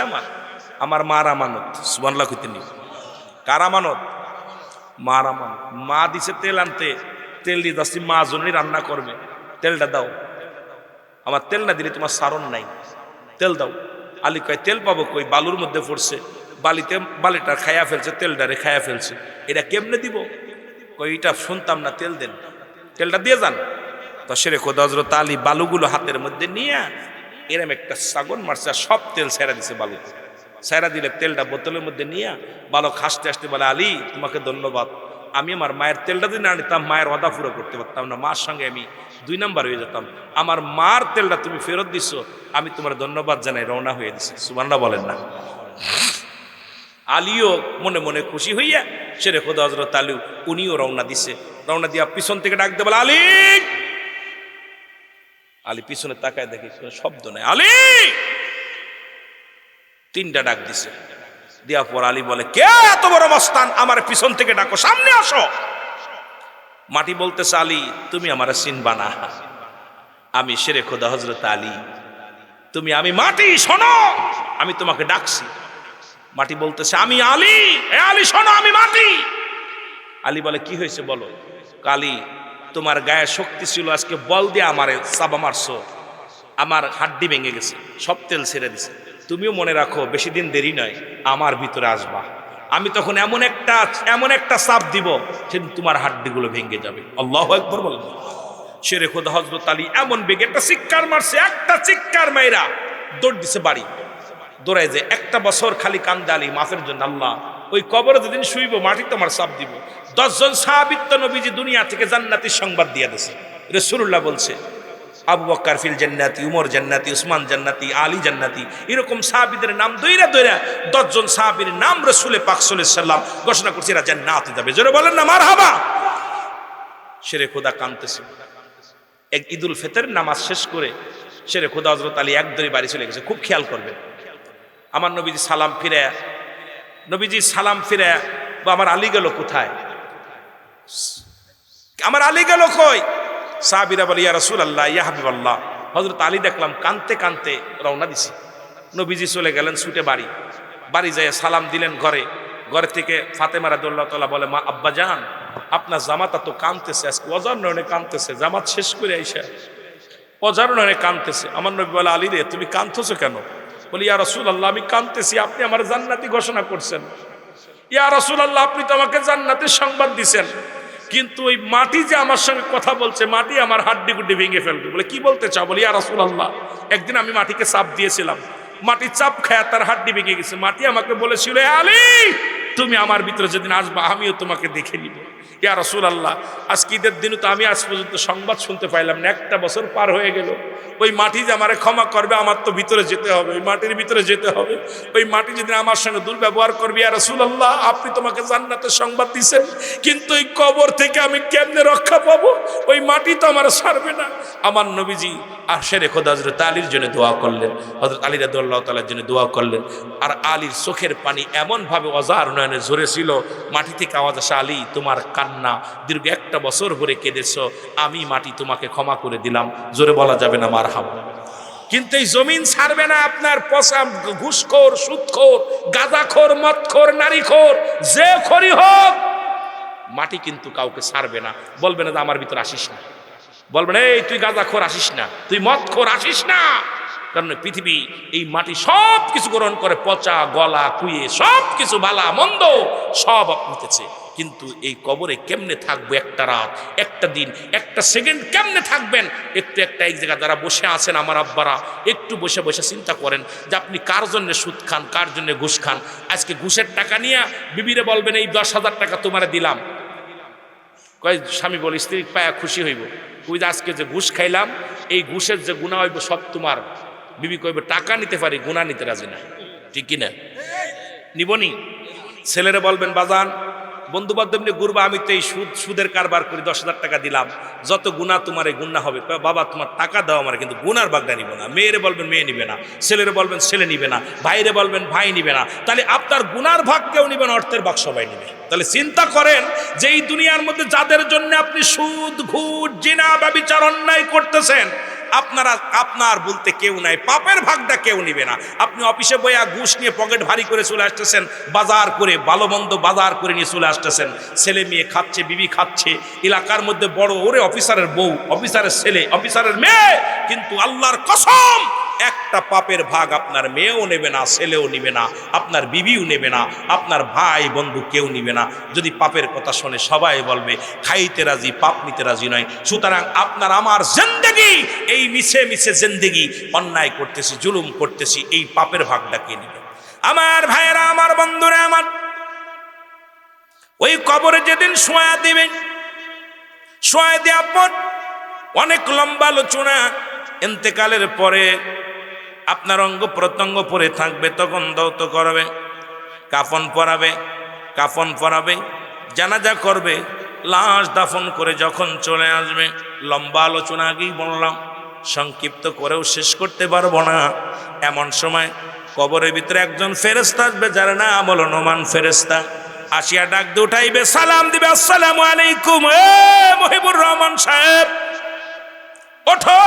আমার মার আমানত। সুবহানাল্লাহ কইতে নি। কার আমানত? মার আমানত। মা দিছে তেল আনতে, তেল দিয়ে যাচ্ছি, মা জন্যই রান্না করবে, তেলটা দাও। আমার তেল না দিলে তোমার সারণ নাই, তেল দাও। আলী কয় তেল পাবো কই? বালুর মধ্যে পড়ছে, বালিটা খায়া ফেলছে, তেলটারে খায়া ফেলছে, এটা কেমনে দিব? কই এটা শুনতাম না, তেল দেন, তেলটা দিয়ে যান। তো শেরে খোদা হযরত আলী বালুগুলো হাতের মধ্যে নিয়ে এরম একটা সাগন মারছে, আর সব তেল ছেড়া দিছে বালুতে। ছেড়া দিলে তেলটা বোতলের মধ্যে নিয়ে বালক হাসতে হাসতে বলে, আলী তোমাকে ধন্যবাদ, আমি আমার মায়ের তেলটা যদি না নিতাম মায়ের ওয়াদা পুরো করতে পারতাম না, মার সঙ্গে আমি 2 নাম্বার হয়ে যেতাম। আমার মার তেলটা তুমি ফেরত দিছো, আমি তোমার ধন্যবাদ জানাই, রওনা হয়ে দিছি। সুবহানাল্লাহ বলেন না? আলীও মনে মনে খুশি হইয়া শেরে খোদা হযরত আলী উনিও রওনা দিছে। রওনা দিয়া পিছন থেকে ডাকতে বলে, আলী। আলী পিছনে তাকায় দেখে কোনো শব্দ নাই। আলী! 3টা ডাক দিছে। দিয়া পর আলী বলে, কে এত বড় মস্তান, আমার পিছন থেকে ডাকো, সামনে আসো। মাটি বলতেছে, আলী তুমি আমার চিনবা না, আমি শেরে খোদা হযরত আলী। আমি মাটি, শোনো, আমি তোমাকে ডাকছি। মাটি বলতেছে, আমি আলী। আলী শোনো, আমি মাটি। আলী বলে, কি হয়েছে বলো? আলী, তোমার গায়ে শক্তি ছিল, আজকে বল দিয়ে আমারে চাবা মারছো, আমার হাড্ডি ভেঙে গেছে, সব তেল ছেড়ে দিছে। তুমিও মনে রাখো, বেশি দিন দেরি নয়, আমার ভিতরে আসবা, আমি তখন এমন একটা চাপ দিব, সেদিন তোমার হাড্ডিগুলো ভেঙে যাবে। আল্লাহু আকবার বলেন। শেরে খোদা হযরত আলী এমন বেগে একটা চিৎকার মারছে, একটা চিৎকার মাইরা দৌড় দিছে বাড়ি। দৌড়ায় যে 1 বছর খালি কান্দে আলী মাফের জন্য, আল্লাহ ওই কবরে যেদিন শুইব মাটি তোমার চাপ দিব। 10 জন সাহাবীর তো নবীজি দুনিয়া থেকে জান্নাতের সংবাদ দিয়ে দিয়েছে। রাসূলুল্লাহ বলছে, আবু বকর ফিল জান্নাতি, উমর জান্নাতি, উসমান জান্নাতি, আলী জান্নাতি, এরকম সাহাবীদের নাম দইরা 10 জন সাহাবীর নাম রাসূল পাক সাল্লাল্লাহু আলাইহি ওয়াসাল্লাম ঘোষণা করছে, এরা জান্নাতে যাবে। জোরে বলেন না মারহাবা। শেরে খোদা কাঁদতেছে। এক ঈদুল ফিতর নামাজ শেষ করে শেরে খোদা হযরত আলী একদরই বাড়ি চলে গেছে। খুব খেয়াল করবেন, আমার নবীজি সালাম ফিরে বা আমার আলী গেল কোথায়, আমার আলী গেল কই? সাহাবীরা বলে, ইয়া রাসূলুল্লাহ, ইয়া হাবিবাল্লাহ। হযরত আলী দেখলাম কানতে কানতে রওনা দিছে। নবীজি চলে গেলেন ছুটে বাড়ি যায় সালাম দিলেন। ঘরে থেকে ফাতেমা রাদিয়াল্লাহু তাআলা বলে, মা আব্বা জান, আপনার জামাতা তো কানতেছে, আজকে অজার নয়নে কানতেছে, জামাত শেষ করে আইসা অজার নয়নে কানতেছে। আমার নবী বলে, আলী রে তুমি কানতেছো কেন? বলি, ইয়া রাসূলুল্লাহ, আমি কানতেছি, আপনি আমার জান্নাতি ঘোষণা করছেন। ইয়া রাসূলুল্লাহ, আপনি তো আমাকে জান্নাতের সংবাদ দিছেন, কিন্তু ওই মাটি যে আমার সঙ্গে কথা বলছে, মাটি আমার হাড্ডি গুড্ডি ভেঙে ফেলবে। বলে, কি বলতে চাও? বলি, ইয়া রাসূলুল্লাহ, একদিন আমি মাটিকে চাপ দিয়েছিলাম, মাটি চাপ খায় তার হাড্ডি ভেঙে গেছে। মাটি আমাকে বলেছিল, আলী তুমি আমার ভিতরে যেদিন আসবা আমিও তোমাকে দেখে নিব। ইয়া রাসূলুল্লাহ, আজকে ঈদের দিনও তো আমি আজ পর্যন্ত সংবাদ শুনতে পাইলাম না, 1 বছর পার হয়ে গেল। ওই মাটি যে আমারে ক্ষমা করবে, আমার তো ভিতরে যেতে হবে, ওই মাটির ভিতরে যেতে হবে। ওই মাটি যেদিন আমার সঙ্গে দুর্ব্যবহার করবে, ইয়া রাসূলুল্লাহ, আপনি তোমাকে জান্নাতের সংবাদ দিয়েছেন, কিন্তু এই কবর থেকে আমি কেমনে রক্ষা পাবো? ওই মাটি তো আমার ছাড়বে না। আমার নবীজি আর শেরে খোদা হযরত আলীর জন্য দোয়া করলেন, হযরত আলী রাদিয়াল্লাহু তাআলার জন্য দোয়া করলেন। আর আলীর চোখের পানি এমন ভাবে অজার নয়নে ঝরে ছিল, মাটি থেকে আওয়াজ আসে, আলী তোমার কান্না দীর্ঘ 1 বছর ধরে কেঁদেছো, আমি মাটি তোমাকে ক্ষমা করে দিলাম। জোরে বলা যাবে না মারহাবা। কিন্তু এই জমিন ছাড়বে না আপনার পচা ঘুষখোর, সুদখোর, গাঁজাখোর, মদখোর, নারীখোর, যে খোরই হোক, মাটি কিন্তু কাউকে ছাড়বে না। বলবে না যে আমার ভিতর আসিস না, বলবে না এই তুই গাঁজাখোর আসিস না, তুই মদখোর আসিস না। কারণ পৃথিবী এই মাটি সব কিছু গ্রহণ করে, পচা গলা কুয়ে সব কিছু ভালা মন্দ সব নিতেছে, কিন্তু এই কবরে কেমনে থাকবো একটা রাত, একটা দিন, একটা সেকেন্ড কেমনে থাকবেন? একটু একটা এক জায়গায় যারা বসে আছেন আমার আব্বারা, একটু বসে বসে চিন্তা করেন যে আপনি কার জন্য সুদ খান, কার জন্য ঘুষ খান। আজকে ঘুষের টাকা নিয়ে বিবিরে বলবেন এই 10,000 টাকা তোমারে দিলাম, কয় স্বামী বলে স্ত্রী পায়া খুশি হইব, ওই যে আজকে যে ঘুষ খাইলাম এই ঘুষের যে গুণা হইব সব তোমার। বিবি কইবে টাকা নিতে পারি, গুণা নিতে রাজি না। ঠিক কিনা? নিবনি? ছেলেরা বলবেন বাজান বন্ধু বান্ধব নিয়ে ঘুরবা, আমি তো এই সুদের কারবার করি, 10,000 টাকা দিলাম, যত গুণা তোমার এই গুণা হবে। বাবা তোমার টাকা দাও আমার, কিন্তু গুনার বাগদা নিব না। মেয়েরে বলবেন মেয়ে নিবে না, ছেলেরে বলবেন ছেলে নিবে না, ভাইরে বলবেন ভাই নিবে না। তাহলে আপনার গুনার ভাগ কেউ নিবে না, অর্থের ভাগ সবাই নিবে। তাহলে চিন্তা করেন যে এই দুনিয়ার মধ্যে যাদের জন্য আপনি সুদ ঘুষ জিনা ব্যভিচার অন্যায় করতেছেন, আপনার বলতে কেউ নাই, পাপের ভাগটা কেউ নিবে না। আপনি অফিসে বইয়া ঘুষ নিয়ে পকেট ভারী করে চলে আসতেছেন, বাজার করে ভালো মন্দ বাজার করে নিয়ে চলে আসতেছেন, ছেলে মেয়ে খাচ্ছে, বিবি খাচ্ছে, এলাকার মধ্যে বড় ওরে অফিসারের বউ, অফিসারের ছেলে, অফিসারের মেয়ে, কিন্তু আল্লাহর কসম একটা পাপের ভাগ আপনার মেয়েও নেবে না, ছেলেও নিবে না, আপনার বিবিও নেবে না, আপনার ভাই বন্ধু কেউ নিবে না। যদি পাপের কথা শোনে সবাই বলবে খাইতে রাজি, পাপ নিতে রাজি নয়। সুতরাং আপনার আমার জিন্দেগি, এই মিছে মিছে জিন্দেগি, অন্যায় করতেছি, জুলুম করতেছি, এই পাপের ভাগটা কে নিবে? আমার ভাইয়েরা, আমার বন্ধুরা, আমার ওই কবরে যেদিন শোয়া দিবেন, শোয়া দেওয়ার পর অনেক লম্বা আলোচনা। ইন্তেকালের পরে আপনার অঙ্গ প্রত্যঙ্গ পরে থাকবে, তখন দৌত করবে, কাফন পরাবে, কাফন পরাবে, জানাজা করবে, লাশ দাফন করে যখন চলে আসবে, লম্বা আলোচনা আগেই বললাম, সংক্ষিপ্ত করেও শেষ করতে পারবো না। এমন সময় কবরের ভিতরে একজন ফেরেশতা আসবে, যার নাম হলো নোমান ফেরেশতা। আসিয়া ডাক দিয়ে উঠাইবে, সালাম দিবে, আসসালামু আলাইকুম, এ মহিবুর রহমান সাহেব ওঠো।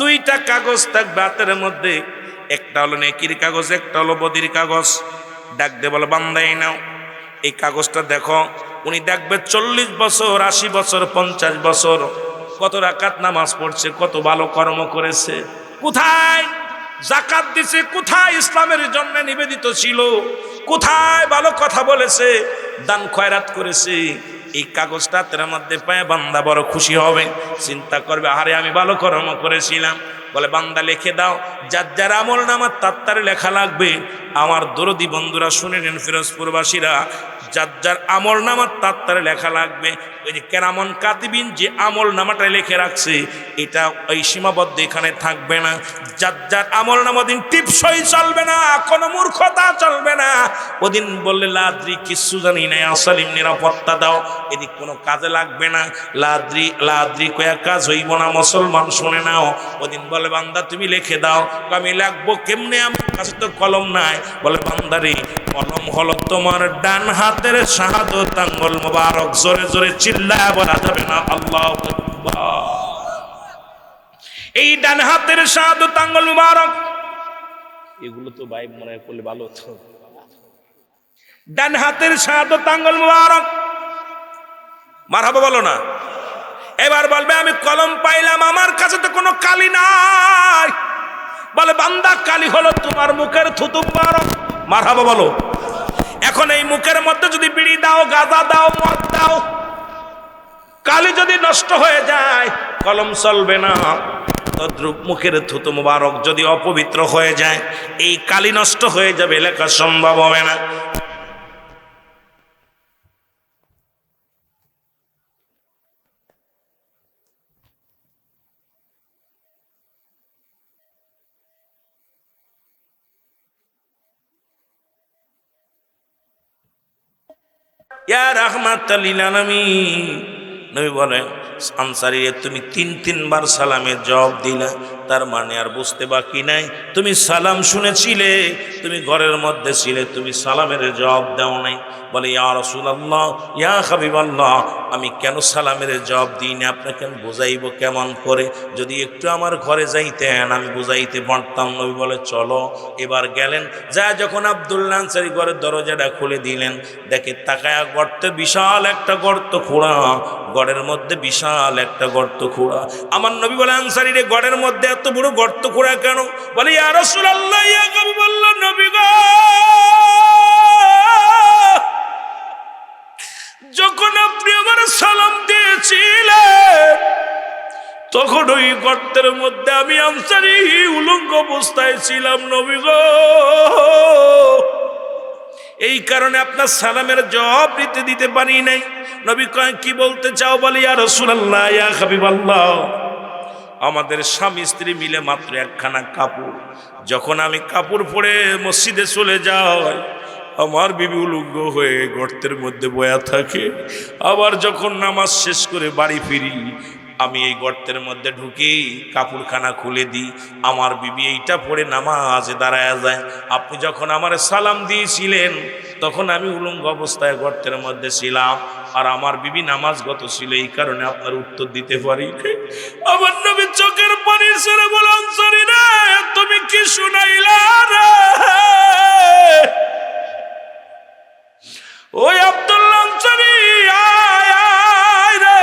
দুইটা কাগজ থাকবে হাতের মধ্যে, একটা হলো নেকির কাগজ, একটা হলো বদির কাগজ। ডাক দিয়ে বলে, বান্দাই নাও এই কাগজটা দেখো। উনি দেখবে 40 বছর, 80 বছর, 50 বছর কত রাকাত নামাজ পড়ছে, কত ভালো কর্ম করেছে, কোথায় যাকাত দিছে, কোথায় ইসলামের জন্য নিবেদিত ছিল, কোথায় ভালো কথা বলেছে, দান খয়রাত করেছে। এই কাগজটা তার মধ্যে পায় বান্দা বড় খুশি হবে, চিন্তা করবে আরে আমি ভালো কর্ম করেছিলাম। বলে বান্দা লিখে দাও, যার যার আমল নামা তার লেখা লাগবে। আমার দরদি বন্ধুরা শুনে নেন, ফিরোজপুরবাসীরা, যার যার আমল নামা তার লেখা লাগবে। ওই যে কেরামন কাতিবিন যে আমল নামাটা লিখে রাখছে, এটা ওই সীমাবদ্ধ এখানে থাকবে না। যার যার আমল নামা দিন টিপসই চলবে না, কোনো মূর্খতা চলবে না। ওদিন বললে লাদ্রি কিচ্ছু জানি না, আসলিম নিরাপত্তা দাও, এদিক কোনো কাজে লাগবে না। লাদ্রি লাদ্রি কয়া কাজ হইব না, মুসলমান শুনে নাও। ওদিন বলে বান্দা তুমি লিখে দাও। আমি লিখবো কেমনে, আমার কাছে তো কলম নাই। বলে বান্দারে কলম হলো তোমার ডান হাতের শাহাদত আঙ্গুল মোবারক। জোরে জোরে চিল্লায় বলা যাবে না আল্লাহু আকবার। এই ডান হাতের শাহাদত আঙ্গুল মোবারক, এগুলো তো ভাই মনে করলে ভালো হতো। ডান হাতের শাহাদত আঙ্গুল মোবারক, মারহাবা বলো না। এবার বলবে আমি কলম পাইলাম, আমার কাছে তো কোনো কালি নাই। বলে বান্দা কালি হলো তোমার মুখের থুতু মোবারক, মারহাবা বলো। এখন এই মুখের মধ্যে যদি বিড়ি দাও, গাঁজা দাও, মদ দাও, কালি যদি নষ্ট হয়ে যায় কলম চলবে না। তদ্রূপ মুখের থুতু মোবারক যদি অপবিত্র হয়ে যায়, এই কালি নষ্ট হয়ে যাবে, লেখা সম্ভব হবে না। ইয়া রাহমাতাল লিল আলামিন, নবী বলেন আনসারী তুমি 3 বার সালামের জবাব দিলা, তার মানে আর বুঝতে বাকি নাই তুমি সালাম শুনেছিলে, তুমি ঘরের মধ্যে ছিলে, তুমি সালামের জবাব দাও নাই। বলে ইয়া রাসূলুল্লাহ, ইয়া হাবিবাল্লাহ, আমি কেন সালামের জবাব দিই না, আপনাকে বুঝাইব কেমন করে? যদি একটু আমার ঘরে যাইতেন আমি বুঝাইতে পারতাম। নবী বলে চলো। এবার গেলেন, যা যখন আব্দুল্লাহ আনসারী ঘরের দরজাটা খুলে দিলেন, দেখে তাকায়া গর্তে বিশাল একটা গর্ত খোঁড়া, গড়ের মধ্যে বিশাল একটা গর্ত খোঁড়া। আমার নবী বলে আনসারী রে, গড়ের মধ্যে এত বড় গর্ত খোঁড়া কেন? বলে ইয়া রাসূলুল্লাহ, ইয়া হাবিবাল্লাহ, নবী গো তখন ওই গর্তের মধ্যে আমি আনসারী উলঙ্গ অবস্থায় ছিলাম নবী গো। এই কারণে আপনার সালামের জবাব দিতে পারি নাই। নবী কয় কি বলতে চাও? বলি ইয়া রাসূলুল্লাহ, ইয়া হাবিবাল্লাহ, আমাদের স্বামী স্ত্রী মিলে মাত্র একখানা কাপড়, যখন আমি কাপড় পরে মসজিদে চলে যাই আমার বিবি উলঙ্গ হয়ে গর্তের মধ্যে বয়া থাকে। আবার যখন নামাজ শেষ করে বাড়ি ফিরি আমি এই গর্তের মধ্যে ঢুকি কাপড়খানা খুলে দিই, আমার বিবি এইটা পরে নামাজে দাঁড়ায় যায়। আপনি যখন আমার সালাম দিয়েছিলেন তখন আমি উলঙ্গ অবস্থায় গর্তের মধ্যে ছিলাম আর আমার বিবি নামাজগত ছিল, এই কারণে আপনার উত্তর দিতে পারি। আমার নবী চোখের পানি ছেড়ে বলেন আনসারী রে, তুমি কি শুনাইলা রে? ওই আব্দুল্লাহ আনসারী আয় আয় রে,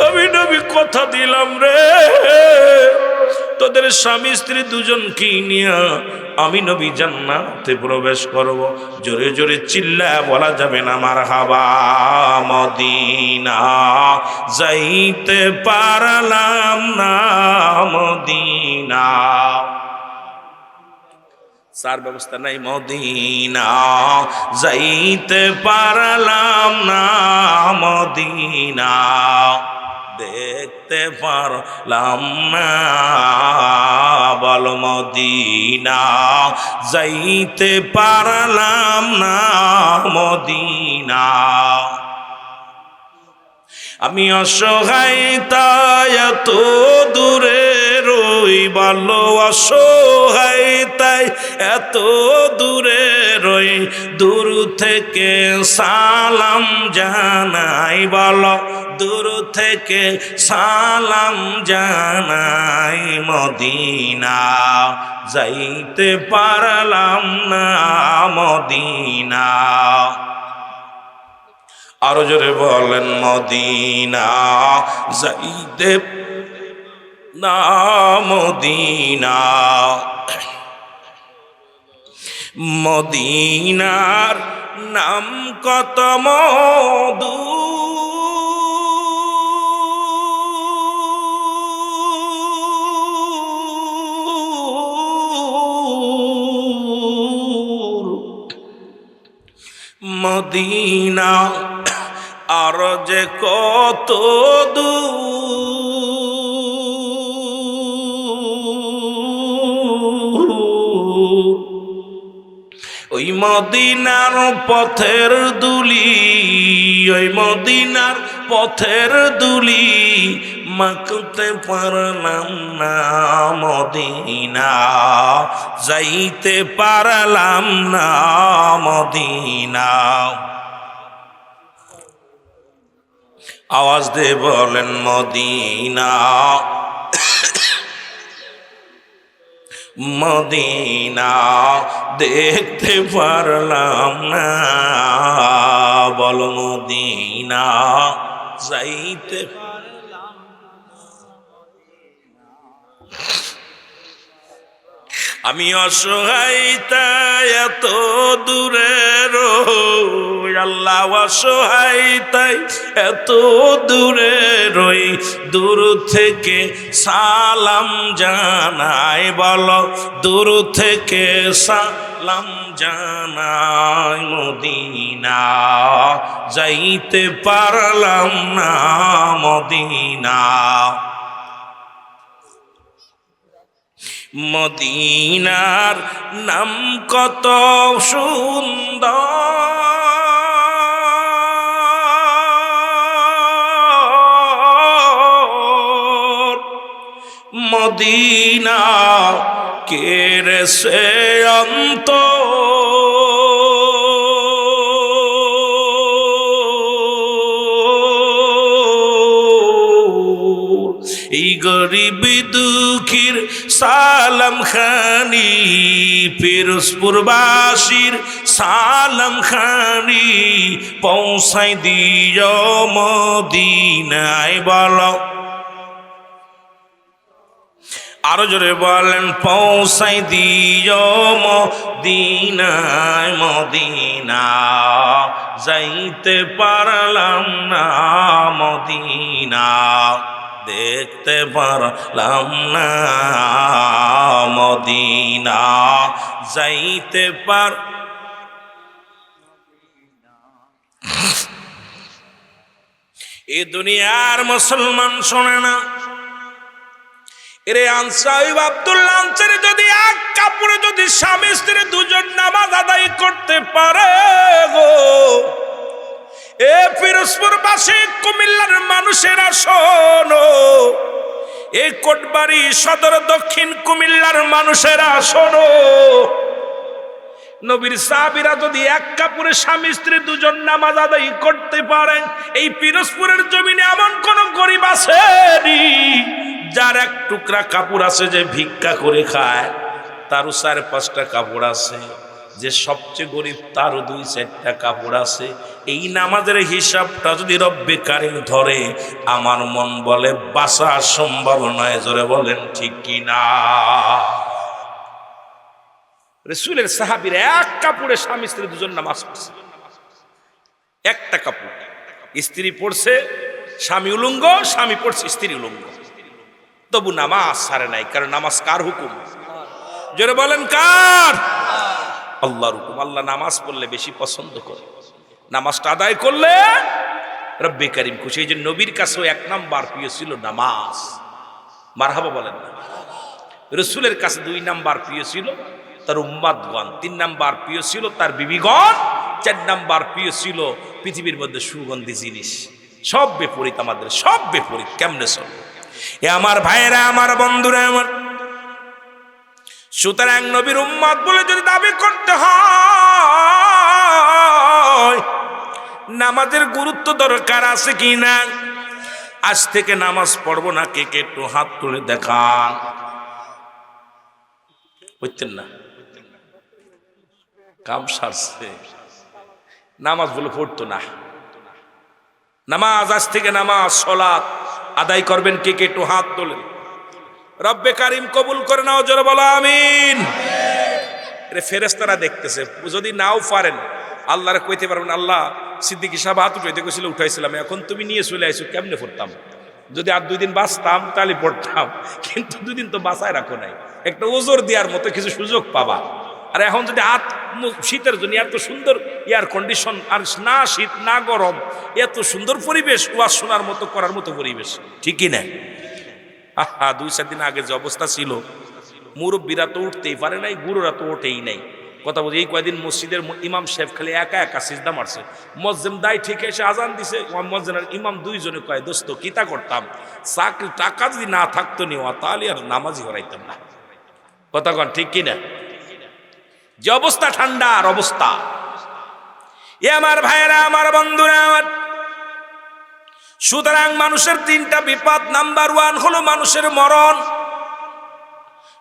আমি নবী কথা দিলাম রে তোদের স্বামী স্ত্রী দুজনকে নিয়ে আমি নবী জান্নাতে প্রবেশ করব। জোরে জোরে চিল্লায় বলা যাবে না মারহাবা। মদিনা যাইতে পারলাম না, মদিনা সার ব্যবস্থা নাই, মদিনা যাইতে পারলাম না, মদিনা দেখতে পারলাম না। বল মদিনা যাইতে পারলাম না, মদিনা আমি অসহায় তাই এত দূরে রই, ভালো অসহায় তাই এত দূরে রই, দূর থেকে সালাম জানাই। বলো দূর থেকে সালাম জানাই, মদিনা যাইতে পারলাম না, মদিনা আরো জোরে বলেন মদিনা যাইতে না, মদিনা মদিনার নাম কত মধু, মদিনা আর যে কত দূর, ওই মদিনার পথের দুলি, ওই মদিনার পথের দুলি মাখতে পারলাম না, মদিনা যাইতে পারলাম না, মদিনা আওয়াজ দিয়ে বলেন মদিনা মদিনা দেখতে পারলাম না। বল মদিনা যাইতে আমি অসহায় তাই এত দূরে রই, আল্লাহ অসহায় তাই এত দূরে রই, দূর থেকে সালাম জানাই। বলো দূর থেকে সালাম জানাই, মদিনা যাইতে পারলাম না, মদিনা মদিনার নাম কত সুন্দর, মদিনা কেড়ে সে অন্ত, এই গরিব দুঃখীর সালাম খানি, পিরোজপুরবাসীর সালাম খানি পৌঁছাই দিও মদিনায়। বলো আরো জোরে বলেন পৌঁছাই দিও মদিনায়, মদিনা যাইতে পারলাম না, মদিনা দেখতে পারলাম না মদিনা যাইতে পার। এই দুনিয়ার মুসলমান শোনে না। এরে আনসাইব আব্দুল্লাহ আনসারী যদি এক কাপড়ে যদি স্বামী স্ত্রী দুজন নামাজ আদায় করতে পারে গো, এ পিরোজপুর বাসী কুমিল্লার মানুষেরা শোনো, এই কোটবাড়ি সদর দক্ষিণ কুমিল্লার মানুষেরা শোনো, নবীর সাহাবীরা যদি এক কাপড়ে স্বামী স্ত্রী দুজন নামাজ আদায় করতে পারেন, এই পিরোজপুরের জমিনে এমন কোন গরিব আছে যার এক টুকরা কাপড় আছে যে ভিক্ষা করে খায়? তারও 4-5টা কাপড় আছে। যে সবচেয়ে গরিব তারও 2-4টা কাপড় আছে। এই নামাজের হিসাবটা যদি রব্বে কারিম ধরে, আমার মন বলে বাঁচা সম্ভব নয়। জোরে বলেন ঠিক কিনা? রাসূলের সাহাবীরা এক কাপড়ে স্বামী স্ত্রী দুজন নামাজ পড়ছে। একটা কাপড়, স্ত্রী পড়ছে, স্বামী উলঙ্গ, স্বামী পড়ছে, স্ত্রী উলঙ্গ, তবু নামাজ ছাড়ে নাই। কারণ নামাজ কার হুকুম? জোরে বলেন কার? আল্লাহর হুকুম। আল্লাহ নামাজ পড়লে বেশি পছন্দ করে, নামাজটা আদায় করলে রব্বে কারিম খুশি। এই যে নবীর কাছেও 1 নাম্বার প্রিয় ছিল নামাজ। মারহাবা বলেন না? রাসূলের কাছে 2 নাম্বার প্রিয় ছিল তার উম্মতগণ, 3 নাম্বার প্রিয় ছিল তার বিবিগণ, 4 নাম্বার প্রিয় ছিল পৃথিবীর মধ্যে সুগন্ধি জিনিস। সব বিপরীত, আমাদের সব বিপরীত। কেমনে চলবে? এ আমার ভাইয়েরা, আমার বন্ধুরা, আমার সুতরাং নবীর উম্মত বলে যদি দাবি করতে হয়, নামাজের গুরুত্ব দরকার আছে কি না? আজ থেকে নামাজ পড়বো না, কে কে একটু হাত তুলে দেখান। বুঝতেন না? কাম সারছে, নামাজ বলে পড়তো না। নামাজ আজ থেকে নামাজ সালাত আদায় করবেন, কে কে একটু হাত তোলেন। রব্বে কারিম কবুল করে নাও, জোরে বলো আমিন। এর ফেরেশতারা দেখতেছে, যদি নাও পারেন আল্লাহরে কইতে পারবেন, আল্লাহ সিদ্দিকী সাহেব হাত উঠাইতে গেছিল, উঠাইছিলাম, এখন তুমি নিয়ে চলে আইছো, কেমনে পড়তাম? যদি আর 2 দিন বাঁচতাম তাহলে পড়তাম, কিন্তু 2 দিন তো বাঁচায় রাখো নাই, একটা ওজোর দেওয়ার মতো কিছু সুযোগ পাবা। আর এখন যদি শীতের জন্য এত সুন্দর এয়ার কন্ডিশন, আর না শীত না গরম, এত সুন্দর পরিবেশ, ওয়াজ শোনার মতো, করার মতো পরিবেশ, ঠিকই না? 2-4 দিন আগে যে অবস্থা ছিল, মুরব্বীরা তো উঠতেই পারে নাই, গুরুরা তো ওঠেই নাই। কথা বলছি, এই কয়েকদিন মসজিদের ইমাম সাহেব খালি একা একা সিজদা মারছে। মজ্জেম দায় ঠিক এসে আজান দিছে, মজ্জেমের ইমাম 2 জনে কয়, দোস্ত কিতা করতাম, চাকরি টাকা যদি না থাকতো নিওয়া তাহলে আর নামাজই হরাইতাম না। কথা কন ঠিক কিনা? যে অবস্থা, ঠান্ডার অবস্থা। এ আমার ভাইয়েরা, আমার বন্ধুরা, আমার সুতরাং মানুষের 3টা বিপদ। নাম্বার 1 হলো মানুষের মরণ।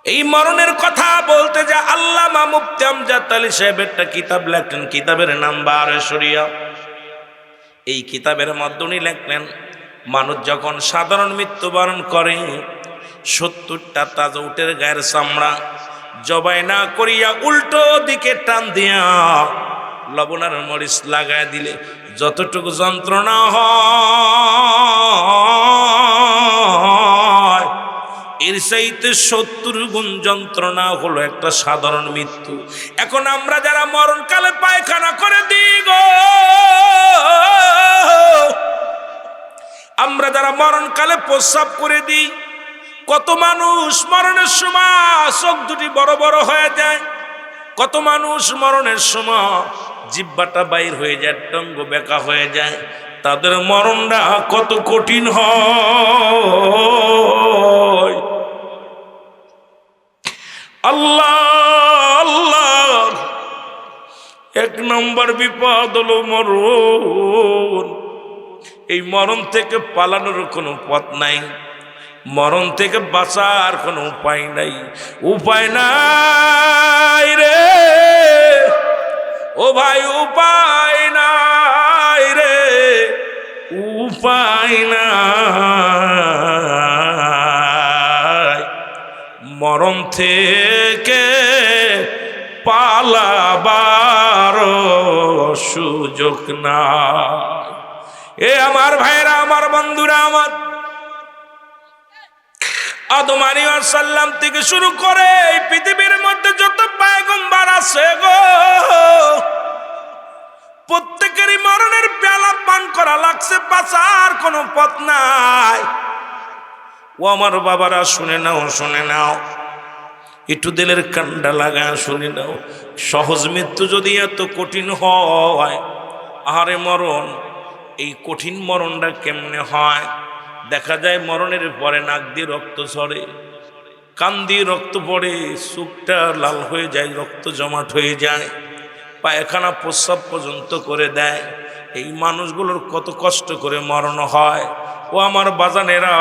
এই মরণের কথা বলতে যা আল্লামা মুফতি আমজাদ আলী সাহেব একটা কিতাব লেখলেন, কিতাবের নাম বারে শরিয়া। এই কিতাবের মধ্যে উনি লেখলেন, মানুষ যখন সাধারণ মৃত্যুবরণ করে, 70টা তাজা উটের গায়ের চামড়া জবাই না করিয়া উল্টো দিকে টান দিয়া লবণ আর মরিচ লাগায় দিলে যতটুকু যন্ত্রণা হয়, এর চাইতে 70 গুণ যন্ত্রণা হলো একটা সাধারণ মৃত্যু। এখন আমরা যারা মরণকালে পায়খানা করে দিই গো, আমরা যারা মরণকালে প্রস্রাব করে দিই, কত মানুষ মরণের সময় চোখ দুটি বড় বড় হয়ে যায়, কত মানুষ মরণের সময় জিহ্বাটা বাইর হয়ে যায়, টঙ্গ বেঁকা হয়ে যায়। তাদের মরণটা কত কঠিন হয়। আল্লাহ আল্লাহ, 1 নম্বর বিপদ হলো মরণ। এই মরণ থেকে পালানোর কোনো পথ নাই, মরণ থেকে বাঁচার কোনো উপায় নাই, উপায় নাই রে ও ভাই, উপায় নাই রে, উপায় নাই। মরণ থেকে পালাবার সুযোগ নাই। এ আমার ভাইরা, আমার বন্ধুরা, আমার আদম আলাইহিস সালাম থেকে শুরু করে এই পৃথিবীর মধ্যে যত পয়গম্বর আছে গো, প্রত্যেকেরই মরণের পেয়ালা পান করা লাগছে, বাঁচার কোনো পথ নাই। ও আমার বাবারা শুনে নাও, শুনে নাও, একটু দিলের কান্ডা লাগা শুনে নাও। সহজ মৃত্যু যদি এত কঠিন হয়, আহারে মরণ, এই কঠিন মরণটা কেমনে হয়? দেখা যায় মরণের পরে নাক দিয়ে রক্ত ঝরে, কান দিয়ে রক্ত পড়ে, চোখটা লাল হয়ে যায়, রক্ত জমাট হয়ে যায়, পায়খানা প্রস্রাব পর্যন্ত করে দেয়। এই মানুষগুলোর কত কষ্ট করে মরণ হয়। ও আমার বাজানেরা,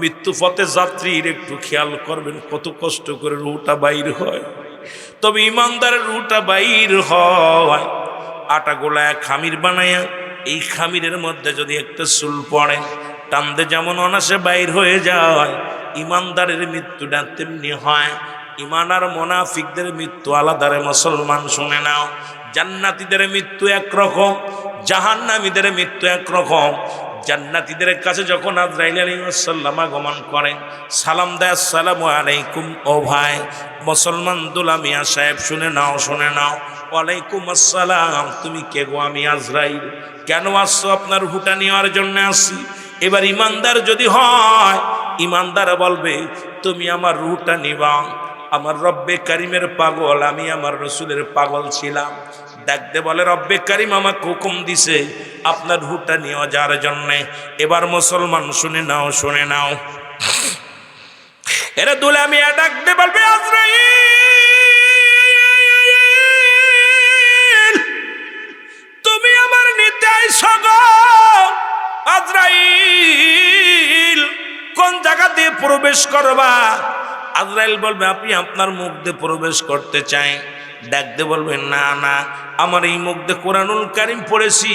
মৃত্যু পথে যাত্রীর একটু খেয়াল করবেন, কত কষ্ট করে রুটা বাইর হয়। তবে ইমানদারের রুটা বাইর হয় আটা গোলায় খামির বানায়া, এই খামিরের মধ্যে যদি একটা চুল পড়ে, টানতে যেমন অনাসে বাইর হয়ে যায়, ইমানদারের মৃত্যুটা তেমনি হয়। ইমান আর মুনাফিকদের মৃত্যু আলাদারে মুসলমান শুনে নাও। জান্নাতীদের মৃত্যু একরকম, জাহান্নামীদের মৃত্যু একরকম। জান্নাতীদের কাছে যখন আজরাইল আলাইহিস সালাম আগমন করেন, সালাম দেয়, আসসালামু আলাইকুম। ও ভাই মুসলমান দুলা মিয়া সাহেব, শুনে নাও, শুনে নাও। ওয়ালাইকুম আসসালাম। তুমি কে গো? আমি আজরাইল। কেন আসছো? আপনার রূহটা নেওয়ার জন্য আসি। এবার ইমানদার যদি হয়, ইমানদার বলবে, তুমি আমার রূহটা নিবা। আমার রব্বে কারিমের পাগল, আমি আমার রসুলের পাগল ছিলাম। ডাকতে বলে, রব্বে কারিম আমাকে হুকুম দিছে আপনার রূহটা নিয়ে যাওয়ার জন্যে। এবার মুসলমান শুনে নাও, শুনে নাও, এরা দুলা মিয়া ডাকতে বলবে, আজরাইল তুমি আমার নিতে আইছো গো। আজরাইল কোন জায়গা দিয়ে প্রবেশ করবা? আজরাইল বলবে, আপনি আপনার মুখ দিয়ে প্রবেশ করতে চাই। ডাকতে বলবেন, না না, আমার এই মুখ দিয়ে কোরআনুল কারীম পড়েছি,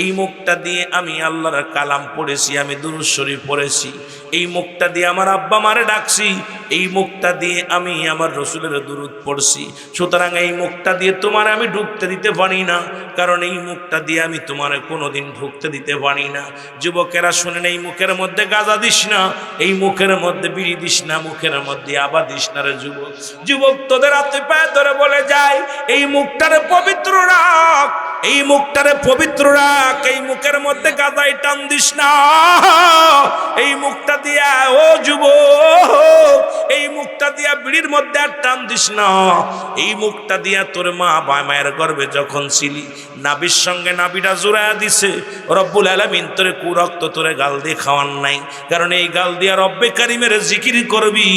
এই মুখটা দিয়ে আমি আল্লাহর কালাম পড়েছি, আমি দুরূদ শরীফ পড়েছি, এই মুখটা দিয়ে আমার আব্বা মারে ডাকছি, এই মুখটা দিয়ে আমি আমার রসুলের দুরূদ পড়ছি। সুতরাং এই মুখটা দিয়ে তোমার আমি ঢুকতে দিতে পারি না, কারণ এই মুখটা দিয়ে আমি তোমার কোনোদিন ঢুকতে দিতে পারি না। যুবকেরা শুনেন, এই মুখের মধ্যে গাঁজা দিস না, এই মুখের মধ্যে বিড়ি দিস না, মুখের মধ্যে আবা দিস না রে যুবক। যুবক তোদের হাতে পায়ে ধরে বলে যায়, এই মুখটারে পবিত্র রাখ, এই মুখটারে পবিত্র রাখ, এই মুখের মধ্যে গাঁজাই টান দিস না। এই মুখটা দিয়া, ও যুবক, এই মুখটা দিয়া বিড়ির মধ্যে আর টান দিস না। এই মুখটা দিয়া তোর মা মায়ের গর্ভে যখন ছিলি, নাবির সঙ্গে নাবিটা জোড়ায়া দিছে। রব্বুল আলামিন তোরে কুরক্ত তোরে গাল দিয়ে খাওয়ান নাই, কারণ এই গাল দিয়া রব্বে কারিমের জিকির করবি,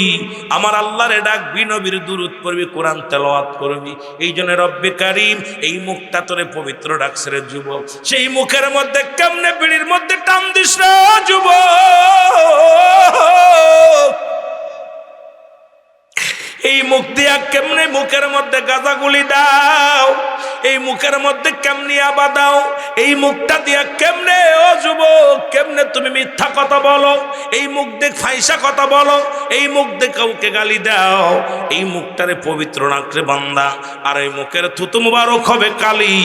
আমার আল্লাহরে ডাকবি, নবীর দুরূদ পড়বি, কোরআন তেলাওয়াত করবি। এই জন্য রব্বে কারিম এই মুখটা তোরে পবিত্র রাখছে রে যুবক। সেই মুখের মধ্যে কেমনে বিড়ির মধ্যে টান দিস রে যুবক। এই মুখ দিয়া কেমনে মুখের মধ্যে গাঁজা গুলি দাও, এই মুখের মধ্যে কেমনি আবা দাও, এই মুখটা দিয়া কেমনে, ও যুবক, কেমনে তুমি মিথ্যা কথা বলো, এই মুখ দিয়ে ফাইসা কথা বলো, এই মুখ দিয়ে কাউকে গালি দাও। এই মুখটারে পবিত্র রাখলে বান্দা, আর এই মুখের থুতু মুবারক হবে কালি।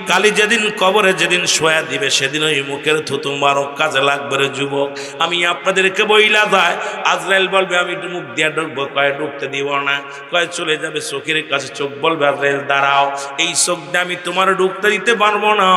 কালি যেদিন কবরে যেদিন শোয়া দিবে, সেদিন ওই মুখের থুতু মুবারক কাজে লাগবে রে যুবক। আমি আপনাদেরকে বইলা যায়, আজরাইল বলবে আমি একটু মুখ দিয়া ঢুকবো, কয় ঢুকতে দিব না, কয় চলে যাবে চোখের কাছে। চোখ বলবে, আজরাইল দাঁড়াও, এই চোখ দিয়ে আমি তোমার ঢুকতে দিতে পারবো না,